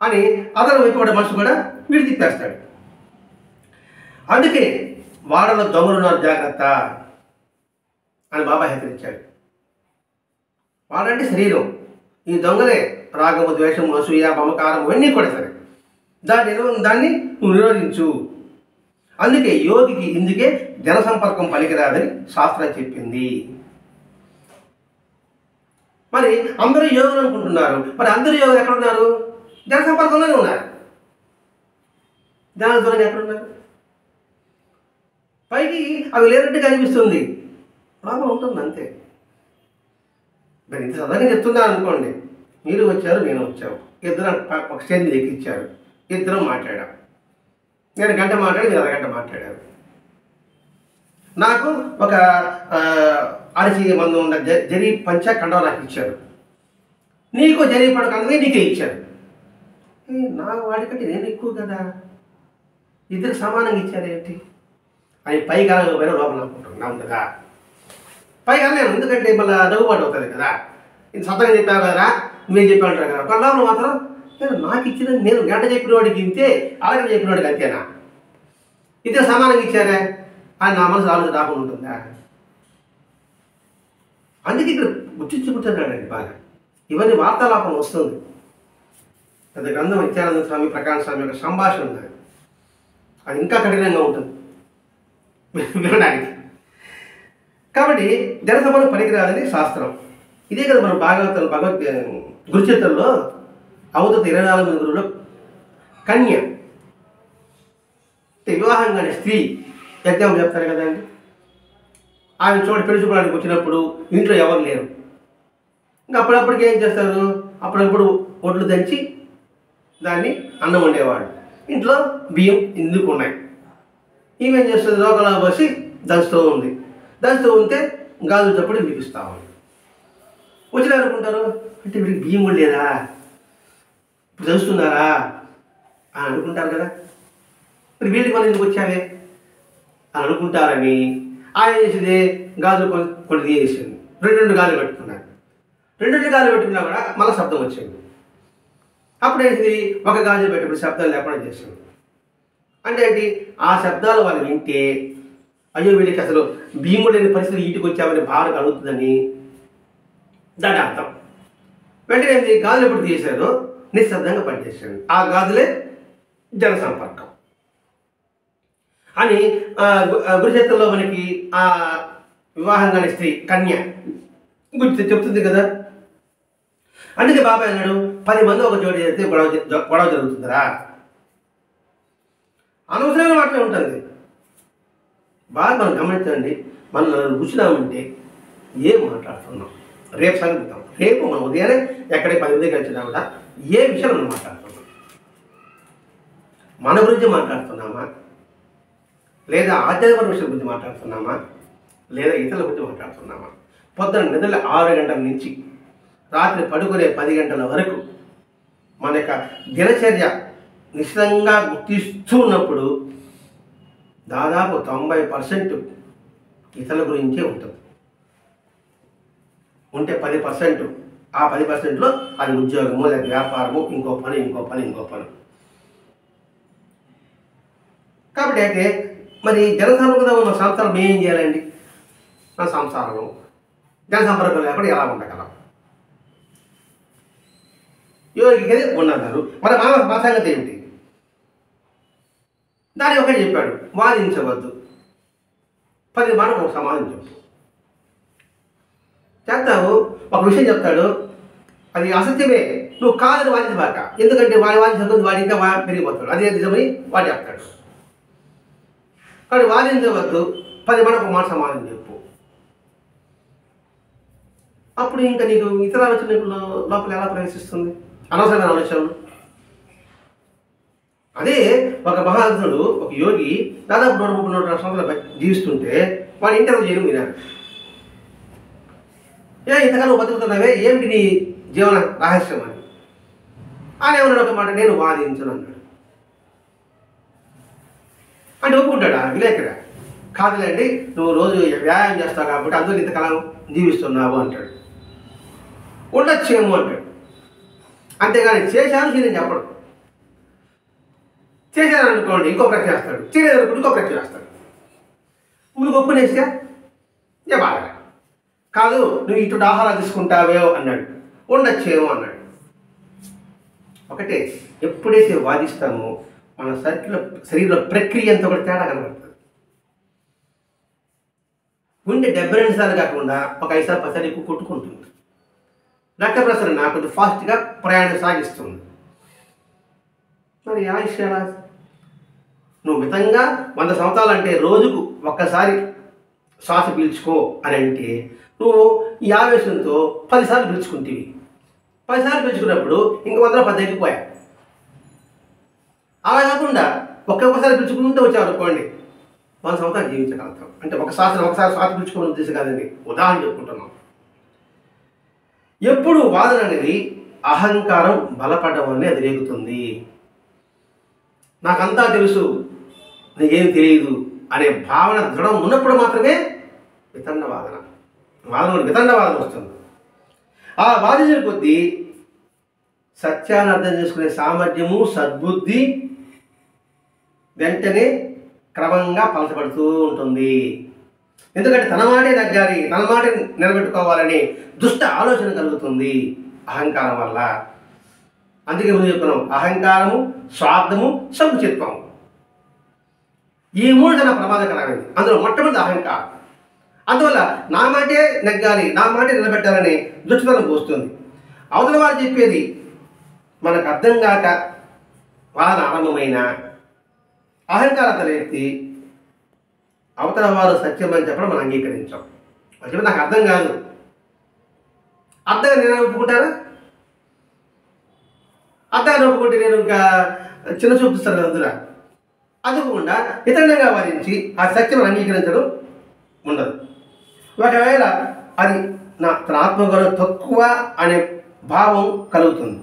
అని అతను వైపు కూడా మనసు కూడా వీడి తిప్పేస్తాడు. అందుకే వాడలో దొంగలున్నారు జాగ్రత్త అని బాబా హెచ్చరించాడు. వాడంటే శరీరం, ఈ దొంగలే రాగము, ద్వేషము, అసూయ, మమకారం ఇవన్నీ కూడా సరే, దాన్ని నువ్వు నిరోధించు. అందుకే యోగికి ఇందుకే జనసంపర్కం పనికిరాదని శాస్త్రం చెప్పింది. మరి అందరూ యోగులు అనుకుంటున్నారు, మరి అందరూ యోగులు ఎక్కడున్నారు? జనసంపర్కంలోనే ఉన్నారు. జనాల దూరంగా ఎక్కడున్నారు? పైకి అవి లేనట్టుగా అనిపిస్తుంది, లాభం ఉంటుంది అంతే. మరి ఇంత సదనంగా చెప్తున్నాను అనుకోండి, మీరు వచ్చారు, నేను వచ్చాము, ఇద్దరం ఒక స్టేజ్ మీద ఎక్కిచ్చారు, ఇద్దరం మాట్లాడాం. నేను గంట మాట్లాడి, మీరు అరగంట మాట్లాడారు. నాకు ఒక అరిచి మందు ఉన్న జరీ పంచ కండవ నాకు ఇచ్చాడు, నీకు జరీ పండు కండవే నీకే ఇచ్చాడు. నా వాడికంటే నేను ఎక్కువ కదా, ఇద్దరు సమానంగా ఇచ్చారేంటి అని పైగా పైన లోపల అనుకుంటున్నాను కదా. పైగా నేను ఎందుకంటే మళ్ళీ నవ్వుబాటు అవుతుంది కదా, ఇది సొంతంగా చెప్పావు కదా, నువ్వేం చెప్పావు అంటారు కదా. కొన్నాళ్ళు మాత్రం నాకు ఇచ్చిన నేను గంట చెప్పిన వాడికి ఇంతే, అరగంట చెప్పిన వాడికి అంతేనా, ఇద్దరు సమానంగా ఇచ్చారే అని నా మనసు ఆలోచన రాకుండా ఉంటుందా. అందుకే ఇక్కడ గుర్తించుకుంటున్నాడండి బాగా. ఇవన్నీ వార్తాలాపం వస్తుంది. పెద్ద గ్రంథం నిత్యానంద స్వామి ప్రకాశ స్వామి యొక్క సంభాషణ ఉంది, అది ఇంకా కఠినంగా ఉంటుంది వినడానికి. కాబట్టి జనసభలు పనికిరాదని శాస్త్రం. ఇదే కదా మనం భగవత్ గురుచరిత్రలో అవధూత 24 గురువులో కన్య వివాహం కానీ స్త్రీ యజ్ఞం చెప్తారు కదండి. ఆయన పెళ్లి చూపడానికి వచ్చినప్పుడు ఇంట్లో ఎవరు లేరు, ఇంకా అప్పుడప్పటికి ఏం చేస్తారు, అప్పుడప్పుడు ఒడ్లు దంచి దాన్ని అన్నం వండేవాడు. ఇంట్లో బియ్యం ఇందుకు ఉన్నాయి. ఈమెం చేస్తుంది, రోకలా పోసి దంచుతూ ఉంది. దంచుతూ ఉంటే గాజులు చప్పుడు వినిపిస్తా ఉంది. వచ్చిన అనుకుంటారు, అంటే వీడికి బియ్యం కూడా లేదా, ఇప్పుడు దంచుతున్నారా అని అనుకుంటారు కదా. మరి వీళ్ళకి మనం ఎందుకు వచ్చావే అని అనుకుంటారని ఆయన చేసింది గాజులు కొన్ని తీసేసింది. 2 గాజులు పెట్టుకున్నారు. 2 గాజులు పెట్టుకున్నా కూడా మళ్ళీ శబ్దం వచ్చింది. అప్పుడు ఏంటిది, ఒక గాజు పెట్టుకుని శబ్దాలు లేకుండా చేసింది. అంటే ఏంటి, ఆ శబ్దాలు వాళ్ళు వింటే అయ్యో వీళ్ళకి అసలు బియ్యం లేని పరిస్థితి ఇంటికి వచ్చామని భావన కలుగుతుందని దాని అర్థం. వెంటనే గాజులు ఎప్పుడు తీశారో నిశ్శబ్దంగా పనిచేసాడు. ఆ గాజులే జన సంపర్కం అని గురుచరిత్రలో మనకి ఆ వివాహం కాని స్త్రీ కన్య గుర్తు చెప్తుంది కదా. అందుకే బాబాయ్ అన్నాడు, 10 మంది ఒక చోటు చేస్తే గొడవ జరుగుతుందరా. అనవసరమైన మాటలే ఉంటుంది. బాగా మనం గమనించండి, మనం కూర్చున్నామంటే ఏం మాట్లాడుతున్నాం, రేపు సంగీతం, రేపు మనం ఉదయాన్నే ఎక్కడికి 10 మందికి వచ్చినా కూడా ఏ విషయం మనం మాట్లాడుతున్నాం, మన గురించి మాట్లాడుతున్నామా, లేదా ఆధ్యాత్మిక విషయం గురించి మాట్లాడుతున్నామా, లేదా ఇతరుల గురించి మాట్లాడుతున్నామా. పొద్దున్న నిద్ర 6 గంటల నుంచి రాత్రి పడుకునే 10 గంటల వరకు మన యొక్క దినచర్య నిశ్చితంగా గుర్తిస్తూ ఉన్నప్పుడు దాదాపు 90% ఇతరుల గురించే ఉంటుంది. ఉంటే 10%, ఆ 10%లో అది ఉద్యోగము లేదా వ్యాపారము, ఇంకో పని. కాబట్టి అయితే మరి జనసంపర్కం ఉన్న సంస్థలు మేము ఏం చేయాలండి, మన సంసారం జనసంపర్కం లేకుండా ఎలా ఉండగలం, యోగికి ఉండన్నారు. మరి మా సంగతి ఏమిటి, దాని ఒకటి చెప్పాడు, వాదించవద్దు, 10 మాటలు ఒక సమాధానం చెప్పు. చేస్తావు, ఒక విషయం చెప్తాడు, అది అసత్యమే, నువ్వు కాదని వాదించబాక, ఎందుకంటే వాదించకుండా వాడి ఇంకా పెరిగిపోతాడు, అదే నిజమని వాడు చెప్తాడు. కాబట్టి వాదించవద్దు, 10 మాటలు ఒక మాట సమాధానం చెప్పు. అప్పుడు ఇంకా నీకు ఇతర ఆలోచన లోపల ఎలా ప్రవేశిస్తుంది, అనవసరమైన ఆలోచనలు. అదే ఒక మహాత్ముడు, ఒక యోగి దాదాపు 130-140 సంవత్సరాలు జీవిస్తుంటే వాడు ఇంటర్వ్యూ చేయడం వినాడు. ఇంతకాలం బతుకుతున్నావే, ఏమిటి నీ జీవన రహస్యం అని. ఆయన ఏమన్నాడు, ఒక మాట, నేను వాదించను అన్నాడు. అంటే ఒప్పుకుంటాడా విలేకరా, కాదులేండి నువ్వు రోజు వ్యాయామం చేస్తావు కాబట్టి అందులో ఇంతకాలం జీవిస్తున్నావు అంటాడు. ఉండొచ్చేమో అంటాడు. అంతేగాని చేశాను నేను చెప్పడు. చేశాను అనుకోండి ఇంకో ప్రశ్న వేస్తాడు, చేయలేదు అనుకోండి ఇంకో ప్రశ్న వేస్తాడు. నువ్వు ఒప్పునేస్తే ఏ బాగా కాదు, నువ్వు ఇటు ఆహారాలు తీసుకుంటావే అన్నాడు, ఉండొచ్చేమో అన్నాడు. ఒకటే, ఎప్పుడైతే వాదిస్తామో మన శరీర ప్రక్రియ అంతా కూడా తేడా కనబడుతుంది. గుండె 72 సార్లు కాకుండా ఒక 5 సార్లు 10 సార్లు ఎక్కువ కొట్టుకుంటుంది. రక్త ప్రసరణ కొంచెం ఫాస్ట్గా ప్రయాణం సాగిస్తుంది. మరి ఆయుష్ ఎలా? నువ్వు మితంగా 100 సంవత్సరాలు అంటే రోజుకు ఒక్కసారి శ్వాస పీల్చుకో అని అంటే నువ్వు ఈ ఆవేశంతో 10 సార్లు పీల్చుకుంటేవి. 10 సార్లు పీల్చుకున్నప్పుడు ఇంక 110 తగ్గిపోయా. అలా కాకుండా ఒక్కొక్కసారి పీల్చుకుంటూ వచ్చావు అనుకోండి, 100 సంవత్సరాలు జీవించగలుగుతాం. అంటే ఒకసారి శ్వాస పీల్చుకోవడం ఉద్దేశం కాదండి, ఉదాహరణ చెప్పుకుంటున్నాం. ఎప్పుడు వాదన అనేది అహంకారం బలపడడం వల్లే అది రేగుతుంది. నాకంతా తెలుసు, నీకేం తెలియదు అనే భావన దృఢం ఉన్నప్పుడు మాత్రమే వితండవాదన వస్తుంది. ఆ వాదించిన కొద్దీ సత్యాన్ని అర్థం చేసుకునే సామర్థ్యము, సద్బుద్ధి వెంటనే క్రమంగా పలచబడుతూ ఉంటుంది. ఎందుకంటే తన మాటే నగ్గాలి, తన మాటే నిలబెట్టుకోవాలని దుష్ట ఆలోచన కలుగుతుంది అహంకారం వల్ల. అందుకే ముందు చెప్పుకున్నాం, అహంకారము, స్వార్థము, సంకుచిత్వము, ఈ 3 చాలా ప్రమాదకరమైనది. అందులో మొట్టమొదటి అహంకారం. అందువల్ల నా మాటే నెగ్గాలి, నా మాటే నిలబెట్టాలని దుష్టతనం పోస్తుంది. అవతల వారు చెప్పేది మనకు అర్థం కాక వాదన ఆరంభమైన అహంకార తలెత్తి అవతల వారు సత్యం అని చెప్పడం మనం అంగీకరించాం. చెప్పి నాకు అర్థం కాదు, అర్థంగా నేను ఒప్పుకుంటారా? అర్థాన్ని ఒప్పుకుంటే నేను ఇంకా చిన్న చూపిస్తాను కదా అందులో. అందుకుండా ఇతరులంగా వాదించి ఆ సత్యం అంగీకరించడం ఉండదు. ఒకవేళ అది తన ఆత్మగౌరవం తక్కువ అనే భావం కలుగుతుంది.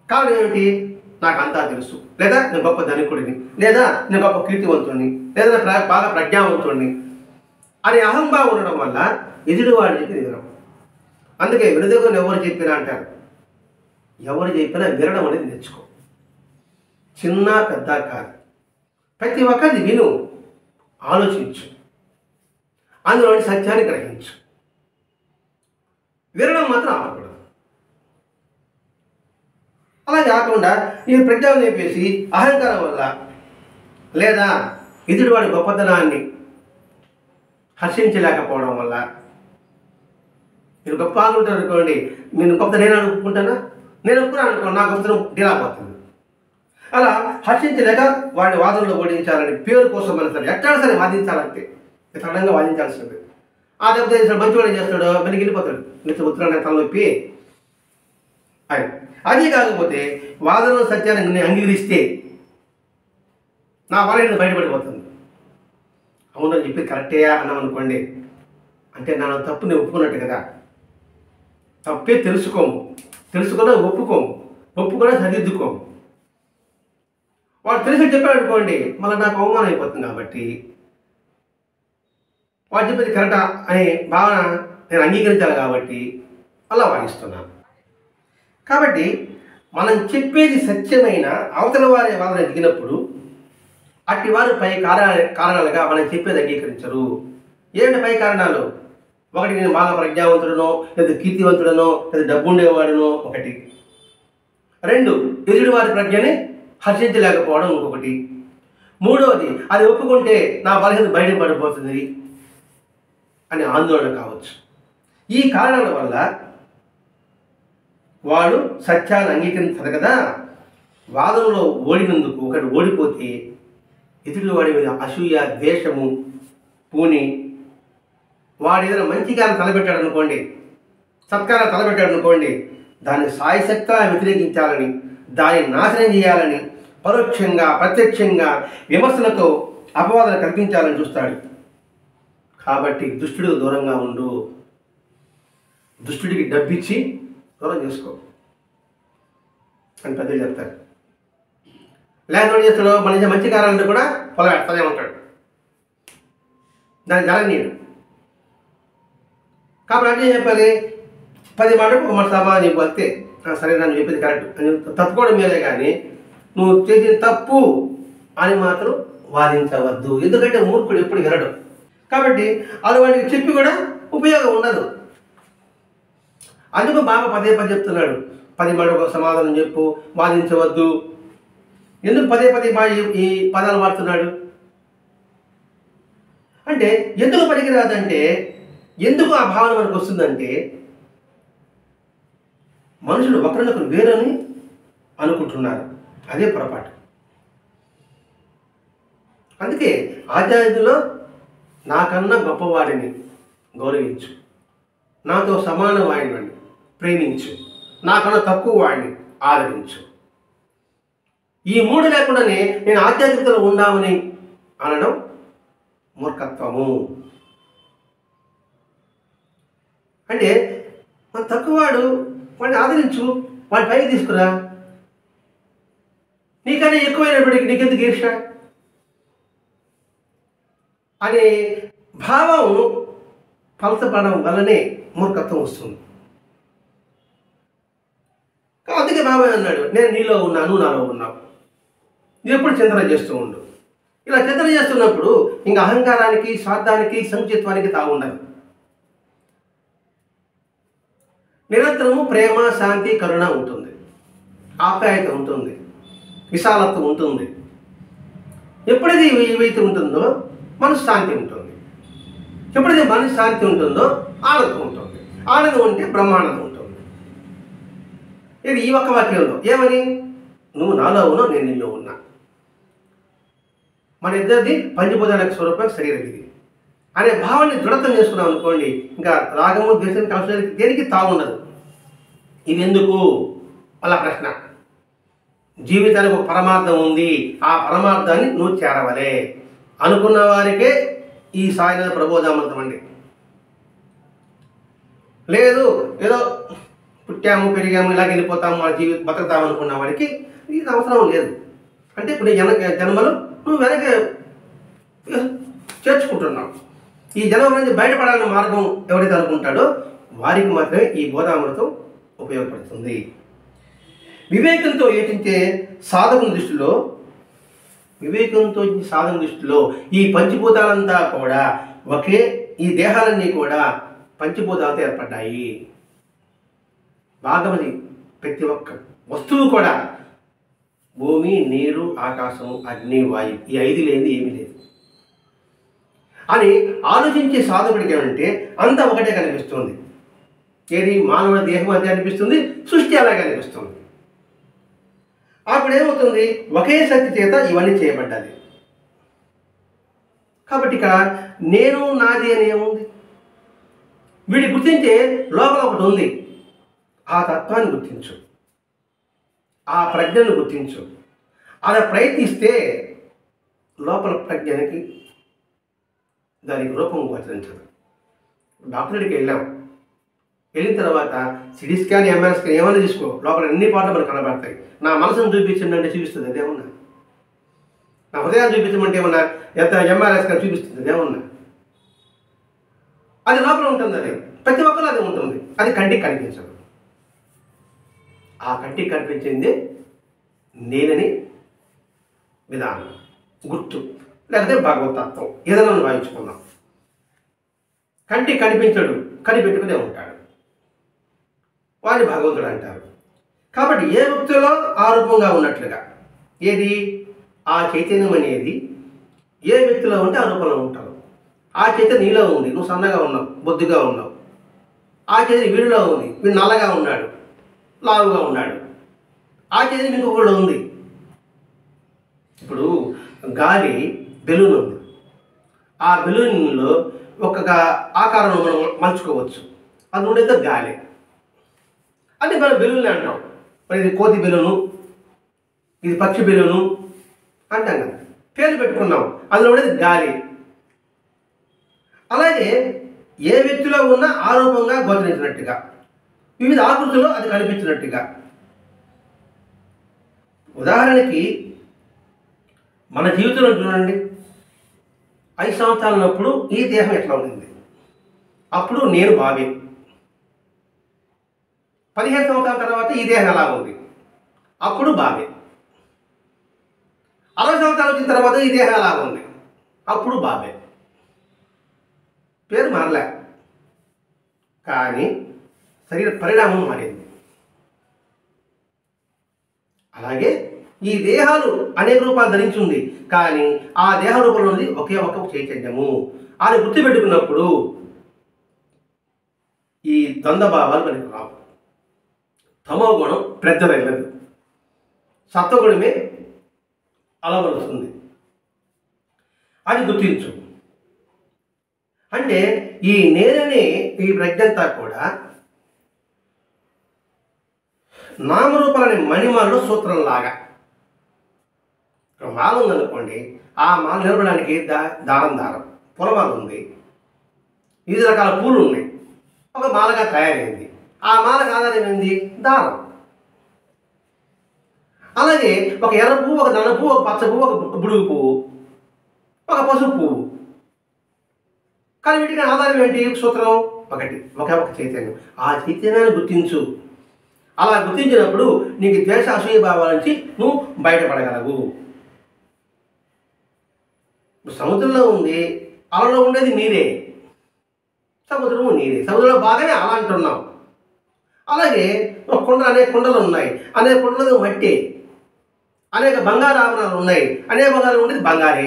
కారణం ఏమిటి? నాకు అంతా తెలుసు, లేదా నేను గొప్ప ధనికుడిని, లేదా నేను గొప్ప కీర్తివంతుడిని, లేదా బాగా ప్రజ్ఞావంతుడిని అనే అహంభావం ఉండడం వల్ల ఎదుటివాడు చెప్పి వినడం. అందుకే వినదగుని ఎవరు చెప్పినా అంటారు. ఎవరు చెప్పినా వినడం అనేది నేర్చుకో. చిన్న పెద్ద కాదు, ప్రతి ఒక్కరిది విను, ఆలోచించు, అందులోని సత్యాన్ని గ్రహించు. వినడం మాత్రం ఆపకూడదు. అలా కాకుండా ఈ ప్రజ్ఞానం చెప్పేసి అహంకారం వల్ల లేదా ఎదుటివాడి గొప్పతనాన్ని హర్షించలేకపోవడం వల్ల, మీరు గొప్ప ఆగుంటారు అనుకోండి, నేను గొప్ప నేను అనుకుంటానా, నేను ఒప్పుకున్నాను అనుకోండి, నా గొప్పతనం ఢీలాపోతుంది. అలా హర్షించలేక వాడిని వాదనలో ఓడించాలని పేరు కోసం అని సరే ఎక్కడ సరే వాదించాలంటే ఇతరంగా వాదించాల్సింది. ఆ దెబ్బ మంచివాడు చేస్తాడు, మనకి వెళ్ళిపోతాడు, నిత్య ఉత్తరాన్ని తలనొప్పి అని. అది కాకపోతే వాదనలో సత్యాన్ని అంగీకరిస్తే నా వలన బయటపడిపోతుంది. అవునని చెప్పి కరెక్టేయా అన్నాం అనుకోండి, అంటే నా తప్పు నేను ఒప్పుకున్నట్టు కదా. తప్పే తెలుసుకున్నా ఒప్పుకున్నా సరిదిద్దుకోము. వాడు తెలిసి చెప్పాడు అనుకోండి, మళ్ళీ నాకు అవమానం అయిపోతుంది. కాబట్టి వాడు చెప్పేది కరెక్టా అనే భావన నేను అంగీకరించాలి కాబట్టి అలా వాదిస్తున్నాను. కాబట్టి మనం చెప్పేది సత్యమైన అవతల వారి వాదన దిగినప్పుడు అట్టి వారు పై కారణాలుగా మనం చెప్పేది అంగీకరించరు. ఏంటి పై కారణాలు? ఒకటి, నేను బాగా ప్రజ్ఞావంతుడనో, లేదా కీర్తివంతుడనో, లేదా డబ్బు ఉండేవాడునో ఒకటి. 2, ఎదుటి వారి ప్రజ్ఞని హర్షించలేకపోవడం ఇంకొకటి. 3వది, అది ఒప్పుకుంటే నా బలహీనత బయటపడిపోతుంది అని ఆందోళన కావచ్చు. ఈ కారణాల వల్ల వాడు సత్యాన్ని అంగీకరించారు కదా. వాదనలో ఓడినందుకు ఒకటి ఓడిపోతే ఎదుటి వాడి మీద అసూయ, ద్వేషము పూని వాడు ఏదైనా మంచి కాలం తలపెట్టాడు అనుకోండి, సత్కారం తలపెట్టాడు అనుకోండి, దాన్ని సాయశక్తిగా వ్యతిరేకించాలని, దాన్ని నాశనం చేయాలని, పరోక్షంగా ప్రత్యక్షంగా విమర్శలతో అపవాదన కల్పించాలని చూస్తాడు. కాబట్టి దుష్టుడికి దూరంగా ఉండు. దుష్టుడికి డబ్బిచ్చి దూరం చేసుకో అని పెద్దలు చెప్తారు. లేకపోతే చేస్తాడు, మన మంచి కారాలంటే కూడా పొలం ఎడతానే ఉంటాడు, దాన్ని జరగనీయడు. కాబట్టి అంటే చెప్పాలి, 10 మాటకు 1 మాట సమాధానం చెప్పు అంతే. సరే, నన్ను చెప్పింది కరెక్ట్ అని తప్పుకోవడం మీదే కానీ నువ్వు చేసిన తప్పు అని మాత్రం వాదించవద్దు. ఎందుకంటే మూర్ఖుడు ఎప్పుడు వినడు. కాబట్టి అది వాడికి చెప్పి కూడా ఉపయోగం ఉండదు. అందుకు బాగా పదే చెప్తున్నాడు, 10 మాటకు సమాధానం చెప్పు, వాదించవద్దు. ఎందుకు పదే ఈ పదాలు వాడుతున్నాడు అంటే, ఎందుకు పనికిరాదంటే, ఎందుకు ఆ భావన మనకు వస్తుందంటే, మనుషులు ఒకరినొకరు వేరని అనుకుంటున్నారు. అదే పొరపాటు. అందుకే ఆధ్యాత్మికలో నాకన్నా గొప్పవాడిని గౌరవించు, నాతో సమాన వాడిని ప్రేమించు, నాకన్నా తక్కువ వాడిని ఆదరించు. ఈ 3 లేకుండానే నేను ఆధ్యాత్మికతలో ఉండామని అనడం మూర్ఖత్వము. అంటే మన తక్కువవాడు, వాడిని ఆదరించు, వాడి పైకి తీసుకురా. నీకన్నా ఎక్కువైనప్పటికీ నీకెందుకు ఈర్ష అనే భావం పలచపడడం వల్లనే మూర్ఖత్వం వస్తుంది. అందుకే బాబాయ్ అన్నాడు, నేను నీలో ఉన్నా, నువ్వు నాలో ఉన్నావు. నువ్వు ఎప్పుడు చింతన చేస్తూ ఉండు. ఇలా చింతన చేస్తున్నప్పుడు ఇంకా అహంకారానికి, స్వార్థానికి, సంకుచిత్వానికి తాగుండదు. నిరంతరము ప్రేమ, శాంతి, కరుణ ఉంటుంది, ఆప్యాయత ఉంటుంది, విశాలత్వం ఉంటుంది. ఎప్పుడైతే ఏవైతే ఉంటుందో మనసు శాంతి ఉంటుంది. ఎప్పుడైతే మనసు శాంతి ఉంటుందో ఆనందం ఉంటుంది. ఆనందం ఉంటే బ్రహ్మానందం ఉంటుంది. ఇది ఈ ఒక్క వాక్యంలో ఏమని, నువ్వు నాలో ఉన్నావు, నేను నీలో ఉన్నా. మన ఇద్దరిది పంచభూతాల స్వరూపం శరీరం ఇది అనే భావాన్ని దృఢత్వం చేసుకున్నాం అనుకోండి, ఇంకా రాగము, ద్వేషానికి, అవసరానికి దేనికి తాగుండదు. ఇది ఎందుకు అలా ప్రశ్న. జీవితానికి ఒక పరమార్థం ఉంది, ఆ పరమార్థాన్ని నువ్వు చేరవలే అనుకున్న వారికే ఈ సాయినాథ ప్రబోధామృతం అండి. లేదు ఏదో పుట్టాము, పెరిగాము, ఇలాగ వెళ్ళిపోతాము, మన జీవితం బతుకుతాము అనుకున్న వాడికి ఇది అవసరం లేదు. అంటే ఇప్పుడు జన్మలు నువ్వు వెనక చేర్చుకుంటున్నావు. ఈ జన్మ నుంచి బయటపడాలనే మార్గం ఎవరైతే అనుకుంటాడో వారికి మాత్రమే ఈ బోధామృతం ఉపయోగపడుతుంది. వివేకంతో యోచించే సాధకుని దృష్టిలో ఈ పంచభూతాలంతా కూడా ఈ దేహాలన్నీ కూడా పంచభూతాలతో ఏర్పడ్డాయి. భాగమది ప్రతి ఒక్క వస్తువు కూడా భూమి, నీరు, ఆకాశము, అగ్ని, వాయు, ఈ 5 లేనిది ఏమీ లేదు అని ఆలోచించే సాధకుడికి ఏమంటే అంతా ఒకటే కనిపిస్తుంది. ఏది మానవుడి దేహం అదే అనిపిస్తుంది, సృష్టి అలాగే అనిపిస్తుంది. అప్పుడు ఏమవుతుంది, ఒకే శక్తి చేత ఇవన్నీ చేయబడ్డాలి. కాబట్టి ఇక్కడ నేను, నాది అని ఏముంది, వీడి గుర్తించే లోపల ఒకటి ఉంది. ఆ తత్వాన్ని గుర్తించు, ఆ ప్రజ్ఞను గుర్తించు. అలా ప్రయత్నిస్తే లోపల ప్రజ్ఞకి దానికి రూపం గోచరించదు. డాక్టర్కి వెళ్ళిన తర్వాత సిటీ స్కాన్, ఎంఆర్ఐ స్కాన్ ఏమైనా తీసుకో, లోపల అన్ని పాటలు మనకు కనబడతాయి. నా మనసును చూపించండి చూపిస్తుంది, అదేమన్నా. నా హృదయాన్ని చూపించమంటే ఏమన్నా ఎంత ఎంఆర్ఐ స్కాన్ చూపిస్తుంది, అదేమన్నా. అది లోపల ఉంటుంది, అది ప్రతి ఒక్కరు అది ఉంటుంది. అది కంటికి కనిపించదు. ఆ కంటికి కనిపించింది నేనని విధానం, గుర్తు, లేకపోతే భగవతత్వం, ఏదైనా వాయించుకున్నాం. కంటికి కనిపించడు, కనిపెట్టుకునే ఉంటాడు, వాడిని భగవంతుడు అంటారు. కాబట్టి ఏ వ్యక్తిలో ఆరూపంగా ఉన్నట్లుగా, ఏది ఆ చైతన్యం అనేది ఏ వ్యక్తిలో ఉంటే ఆ రూపంలో ఉంటావు. ఆ చైతన్యం నీలో ఉంది, నువ్వు సన్నగా ఉన్నావు, బొద్దుగా ఉన్నావు. ఆ చైతన్యం వీడిలో ఉంది, వీడు నల్లగా ఉన్నాడు, లావుగా ఉన్నాడు. ఆ చైతన్యం ఇంకొకళ్ళు ఉంది. ఇప్పుడు గాలి బెలూన్ ఉంది, ఆ బెలూన్లో ఒక ఆకారం మనం మలుచుకోవచ్చు, అది ఉండేది గాలి. అంటే మనం బెలూన్లే అంటాం. మరి ఇది కోతి బెలూను, ఇది పక్షి బెలూను అంటాం కదా, పేరు పెట్టుకున్నాం. అందులో ఉండేది గాలి. అలాగే ఏ వ్యక్తిలో ఉన్న ఆరూపంగా గోచరించినట్టుగా, వివిధ ఆకృతిలో అది కనిపించినట్టుగా. ఉదాహరణకి మన జీవితంలో చూడండి, 5 సంవత్సరాలప్పుడు ఈ దేహం ఎట్లా ఉంటుంది, అప్పుడు నేను బాబే. 15 సంవత్సరాల తర్వాత ఈ దేహం ఎలా ఉంది, అప్పుడు బాబే. 60 సంవత్సరాలు వచ్చిన తర్వాత ఈ దేహం ఎలా ఉంది, అప్పుడు బాబే. పేరు మారలే, కానీ శరీర పరిణామం మారింది. అలాగే ఈ దేహాలు అనేక రూపాలు ధరించింది, కానీ ఆ దేహ రూపంలో ఉంది ఒకే ఒక చైతన్యము అని గుర్తుపెట్టుకున్నప్పుడు ఈ ద్వంద్వభావాలు మనకు రావు. తమో గుణం పెద్దదైనది, సత్వగుణమే అలవరుస్తుంది. అది గుర్తించు. అంటే ఈ నేననే ఈ ప్రజ్ఞంతా కూడా నామరూపాలనే మణిమాలలో సూత్రంలాగా ఇక్కడ మాల ఉందనుకోండి, ఆ మాల నిలబడడానికి దారం పూలమాల ఉంది, వివిధ రకాల పూలు ఉన్నాయి, ఒక మాలగా తయారైంది. ఆ మాలకు ఆధారం ఏంది? దారం. అలాగే ఒక ఎర్ర పువ్వు, ఒక నల్ల పువ్వు, ఒక పచ్చ పువ్వు, ఒక బుడుగు పువ్వు, ఒక పసుపు పువ్వు. కానీ వీటికి ఆధారం ఏంటి? సూత్రం ఒకటి, ఒకే ఒక చైతన్యం. ఆ చైతన్యాన్ని గుర్తించు. అలా గుర్తించినప్పుడు నీకు ద్వేష అసూయ భావాల నుంచి నువ్వు బయటపడగలవు. సముద్రంలో ఉంది, అలలో ఉండేది నీరే, సముద్రము నీరే, సముద్రంలో బాగానే అలా అంటున్నాం. అలాగే ఒక కుండ, అనేక కుండలు ఉన్నాయి, అనేక కుండలు మట్టి, అనేక బంగారు ఆభరణాలు ఉన్నాయి, అనేక బంగారు ఉండేది బంగారే,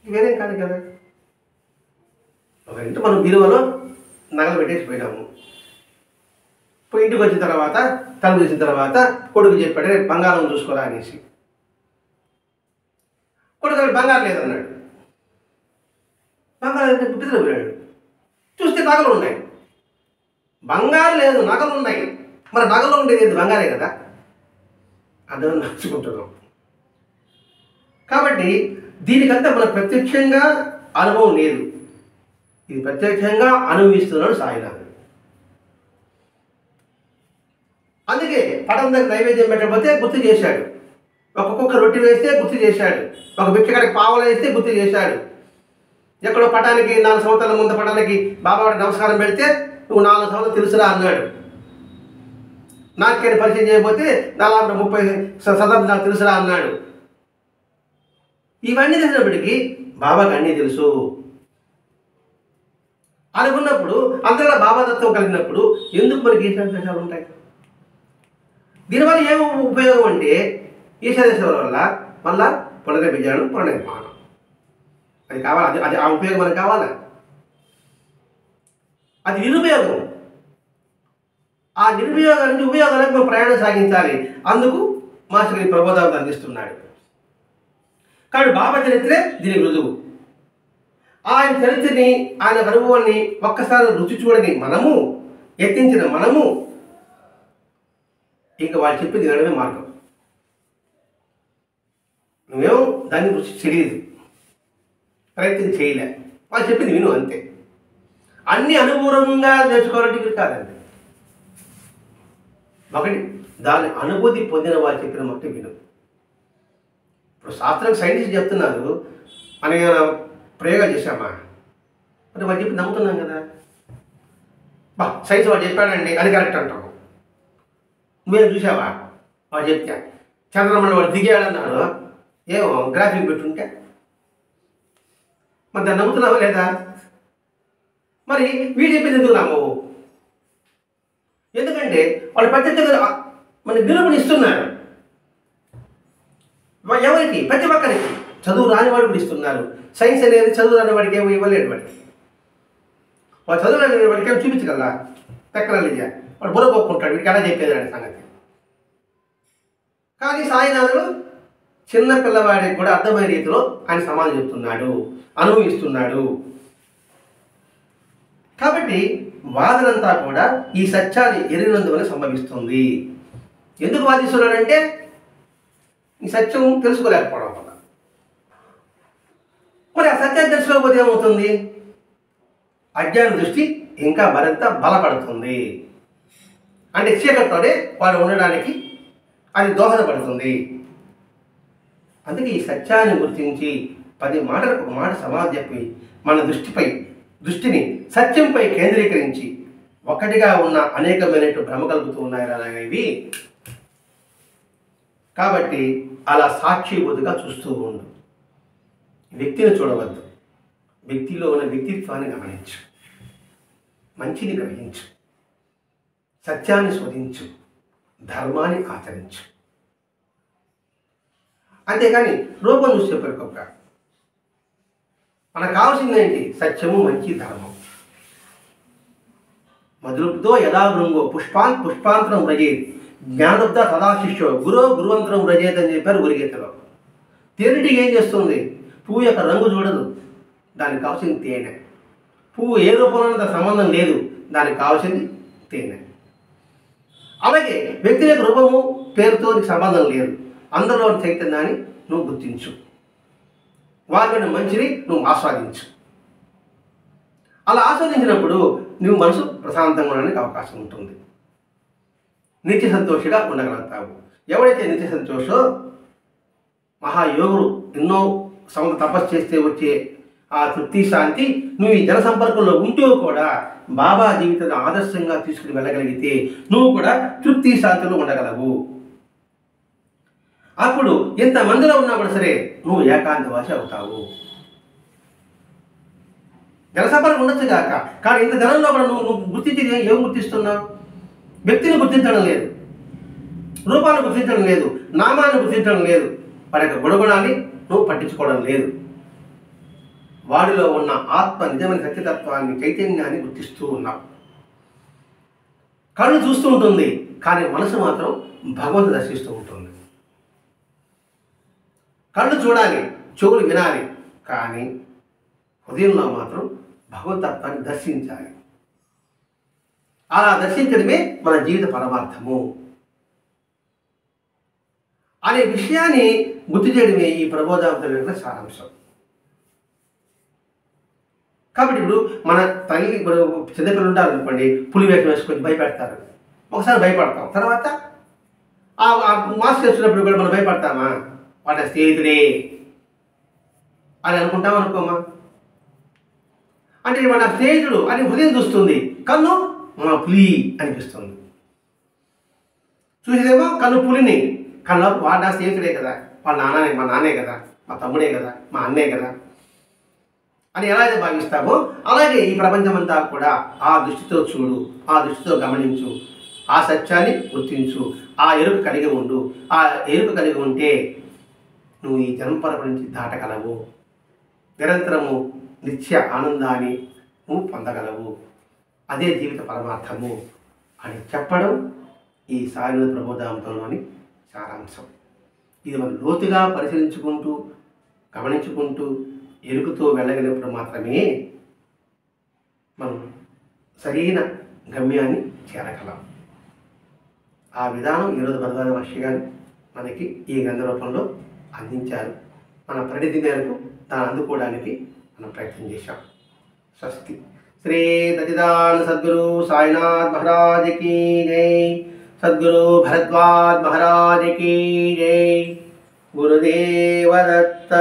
వేరేం కాదు కదా. ఒక ఇంటి మనం బీరువాలో నగలు పెట్టేసి పోయినాము. ఇంటికి వచ్చిన తర్వాత తలుపు తీసిన తర్వాత కొడుకు చెప్పాడు, రేపు బంగారం చూసుకోరా అనేసి. కొడుకు బంగారం లేదన్నాడు. బంగారం అయితే బుద్ధిలో పోయాడు. చూస్తే నగలు ఉన్నాయి. బంగారు లేదు, నగలు ఉన్నాయి. మరి నగలు ఉండేది బంగారే కదా. అందరం నడుచుకుంటున్నాం. కాబట్టి దీనికంతా మనకు ప్రత్యక్షంగా అనుభవం లేదు. ఇది ప్రత్యక్షంగా అనుభవిస్తున్నాడు సాయినాథ్. అందుకే పటం దగ్గర నైవేద్యం పెట్టకపోతే గుర్తు చేశాడు, ఒక్కొక్క రొట్టె వేస్తే గుర్తు చేశాడు, ఒక భిక్షకాడికి పావలా వేస్తే గుర్తు చేశాడు. ఎక్కడో పటానికి 4 సంవత్సరాల ముందు పటానికి బాబావాడికి నమస్కారం పెడితే నువ్వు 4 సంవత్సరాలు తెలుసురా అన్నాడు. నాకేం పరిచయం చేయకపోతే 30 శతాబ్దం నాకు తెలుసురా అన్నాడు. ఇవన్నీ తెలిసినప్పటికీ బాబాకి అన్నీ తెలుసు అనుకున్నప్పుడు, అంతగా బాబాతత్వం కలిగినప్పుడు ఎందుకు మనకి ఈశాన్య ఉంటాయి? దీనివల్ల ఏం ఉపయోగం అంటే, ఈశాన్య వల్ల మళ్ళా పునర్విజయం, పునర్నిర్మాణం. అది కావాలి. అది ఆ ఉపయోగం మనకు కావాలా? అది నిరుపయోగం. ఆ నిరుపయోగానికి ఉపయోగాలకు మనం ప్రయాణం సాగించాలి. అందుకు మాస్టర్ ఈ ప్రబోధాలను అందిస్తున్నాడు. కాబట్టి బాబా చరిత్రే దీనికి రుజువు. ఆయన చరిత్రని, ఆయన అనుభవాన్ని ఒక్కసారి రుచి చూడని మనము, యత్నించిన మనము, ఇంకా వాళ్ళు చెప్పింది వినడమే మార్గం. నువ్వేమో దాన్ని రుచి తెలియదు, ప్రయత్నం చేయలే, వాళ్ళు చెప్పింది విను అంతే. అన్ని అనుభవంగా నేర్చుకోవాలంటే కాదండి. ఒకటి, దాని అనుభూతి పొందిన వాళ్ళు చెప్పిన మాట విను. ఇప్పుడు శాస్త్రం సైంటిస్ట్ చెప్తున్నారు, అని ప్రయోగాలు చేశామా, మరి వాళ్ళు చెప్పి నమ్ముతున్నాం కదా. సైన్స్ వాడు చెప్పాడండి అది కరెక్ట్ అంటాము. నువ్వేం చూసావా? వాడు చెప్తా చంద్రమండలం వాడు దిగాడన్నాడు, ఏమో గ్రాఫిక్ పెట్టుంటే మరి దాన్ని నమ్ముతున్నావా లేదా? మరి వీడు చెప్పింది ఎందుకు నమ్మవు? ఎందుకంటే వాళ్ళు ప్రత్యేకంగా మన నిరూపణ ఇస్తున్నారు. ఎవరికి? ప్రతి ఒక్కరికి. చదువు రానివాడు కూడా ఇస్తున్నారు. సైన్స్ అనేది చదువు రాని వాడికి ఏమో ఇవ్వలేడు. వాడికి వాడు చదువు రాని వాడికి ఏమో చూపించగలరా? టెక్నాలజీ వాడు బుర్రపోకుంటాడు, వీడికి ఎలా చెప్పేది అనే సంగతి. కానీ సాయినాథుడు చిన్న పిల్లవాడికి కూడా అర్థమయ్యే రీతిలో ఆయన సమాధానం చెప్తున్నాడు, అనుభవిస్తున్నాడు. కాబట్టి వాదనంతా కూడా ఈ సత్యాన్ని ఎరిగినందువల్ల సంభవిస్తుంది. ఎందుకు వాదిస్తున్నాడంటే ఈ సత్యం తెలుసుకోలేకపోవడం వల్ల. మరి ఆ సత్యాన్ని తెలుసుకోకపోతే ఏమవుతుంది? అజ్ఞాన దృష్టి ఇంకా మరింత బలపడుతుంది. అంటే చీకట్లోనే వాడు ఉండడానికి అది దోహదపడుతుంది. అందుకే ఈ సత్యాన్ని గుర్తించి 10 మాటలకు ఒక మాట సమాధి చెప్పి మన దృష్టిని సత్యంపై కేంద్రీకరించి ఒక్కటిగా ఉన్న అనేకమైనట్టు భ్రమ కలుపుతూ ఉన్నాయి అనేవి. కాబట్టి అలా సాక్షిబోధగా చూస్తూ ఉండు. వ్యక్తిని చూడవద్దు, వ్యక్తిలో ఉన్న వ్యక్తిత్వాన్ని గమనించు, మంచిని గ్రహించు, సత్యాన్ని శోధించు, ధర్మాన్ని ఆచరించు. అంతేకాని రూపం చూసి చెప్పరుకోక. మనకు కావాల్సింది ఏంటి? సత్యము, మంచి, ధర్మం. మధురుప్తో యథా భృంగో పుష్పాంతరం వ్రజేది జ్ఞానోబ్ద సదా శిష్యో గురువంతరం వ్రజేది అని చెప్పారు గురుగీతలో. తేనెటికి ఏం చేస్తుంది? పువ్వు యొక్క రంగు చూడదు, దానికి కావాల్సింది తేనె. పువ్వు ఏ రూపంలో దానికి సంబంధం లేదు, దానికి కావాల్సింది తేనె. అలాగే వ్యక్తి యొక్క రూపము పేరుతో సంబంధం లేదు, అందరిలోని చైతన్యాన్ని నువ్వు గుర్తించు, వారిలోని మంచిని నువ్వు ఆస్వాదించు. అలా ఆస్వాదించినప్పుడు నువ్వు మనసు ప్రశాంతంగా ఉండడానికి అవకాశం ఉంటుంది, నిత్య సంతోషిగా ఉండగలుగుతావు. ఎవడైతే నిత్య సంతోషో, మహాయోగులు ఎన్నో సంవత్సరం తపస్సు చేస్తే వచ్చే ఆ తృప్తి శాంతి నువ్వు ఈ జన సంపర్కంలో ఉంటూ కూడా బాబా జీవితాన్ని ఆదర్శంగా తీసుకుని వెళ్ళగలిగితే నువ్వు కూడా తృప్తి శాంతిలో ఉండగలవు. అప్పుడు ఎంతమందిలో ఉన్నా కూడా సరే నువ్వు ఏకాంతవాసి అవుతావు. జనసంపర్కం ఉండొచ్చు కాక, కానీ ఇంత జనంలో కూడా నువ్వు గుర్తించి ఏం గుర్తిస్తున్నావు? వ్యక్తిని గుర్తించడం లేదు, రూపాన్ని గుర్తించడం లేదు, నామాన్ని గుర్తించడం లేదు, వారి యొక్క గుణగుణాన్ని నువ్వు పట్టించుకోవడం లేదు. వాడిలో ఉన్న ఆత్మ నిజమైన సత్యతత్వాన్ని, చైతన్యాన్ని గుర్తిస్తూ ఉన్నావు. కళ్ళు చూస్తూ ఉంటుంది, కానీ మనసు మాత్రం భగవంతుడు దర్శిస్తూ ఉంటుంది. కళ్ళు చూడాలి, చెవులు వినాలి, కానీ హృదయంలో మాత్రం భగవతత్వాన్ని దర్శించాలి. అలా దర్శించడమే మన జీవిత పరమార్థము అనే విషయాన్ని గుర్తు చేయడమే ఈ ప్రబోధామృతం యొక్క సారాంశం. కాబట్టి ఇప్పుడు మన తల్లి, ఇప్పుడు చిన్నపిల్లలు ఉంటారు అనుకోండి, పులి వేషం వేసుకొని భయపెడతారు. ఒకసారి భయపడతాం, తర్వాత ఆ మాస్క్ వేసుకున్నప్పుడు కూడా మనం భయపడతామా? వాటి స్నేహితుడే అని అనుకుంటాం అనుకోమా? అంటే మన స్నేహితుడు అని హృదయం చూస్తుంది, కన్ను మన పులి అనిపిస్తుంది. చూసేదేమో కన్ను పులిని, కన్ను వాడు నా స్నేహితుడే కదా, వాళ్ళ నాన్నే, మా నాన్నే కదా, మా తమ్ముడే కదా, మా అన్నే కదా అని ఎలా అయితే భావిస్తామో అలాగే ఈ ప్రపంచమంతా కూడా ఆ దృష్టితో చూడు, ఆ దృష్టితో గమనించు, ఆ సత్యాన్ని గుర్తించు, ఆ ఎరుక కలిగి ఉండు. ఆ ఎరుక కలిగి ఉంటే నువ్వు ఈ జన్మపరప నుంచి దాటగలవు, నిరంతరము నిత్య ఆనందాన్ని నువ్వు పొందగలవు. అదే జీవిత పరమార్థము అని చెప్పడం ఈ సాయినాథ్ ప్రబోధామృతంలోని సారాంశం. ఇది మనం లోతుగా పరిశీలించుకుంటూ, గమనించుకుంటూ, ఎరుకుతో వెళ్ళగలిగినప్పుడు మాత్రమే మనం సరైన గమ్యాన్ని చేరగలం. ఆ విధానం ఈరోజు భరద్వాజ మహర్షి గారు మనకి ఈ గ్రంథ రూపంలో అందించారు. మన పరిణితి మేరకు దాన్ని అందుకోవడానికి మనం ప్రయత్నం చేశాం. స్వస్తి. శ్రీ సచ్చిదానంద సద్గురు సాయినాథ్ మహారాజ్ की जय. सद्गुरु भरद्वाज महाराज की जय. गुरुदेव दत्त.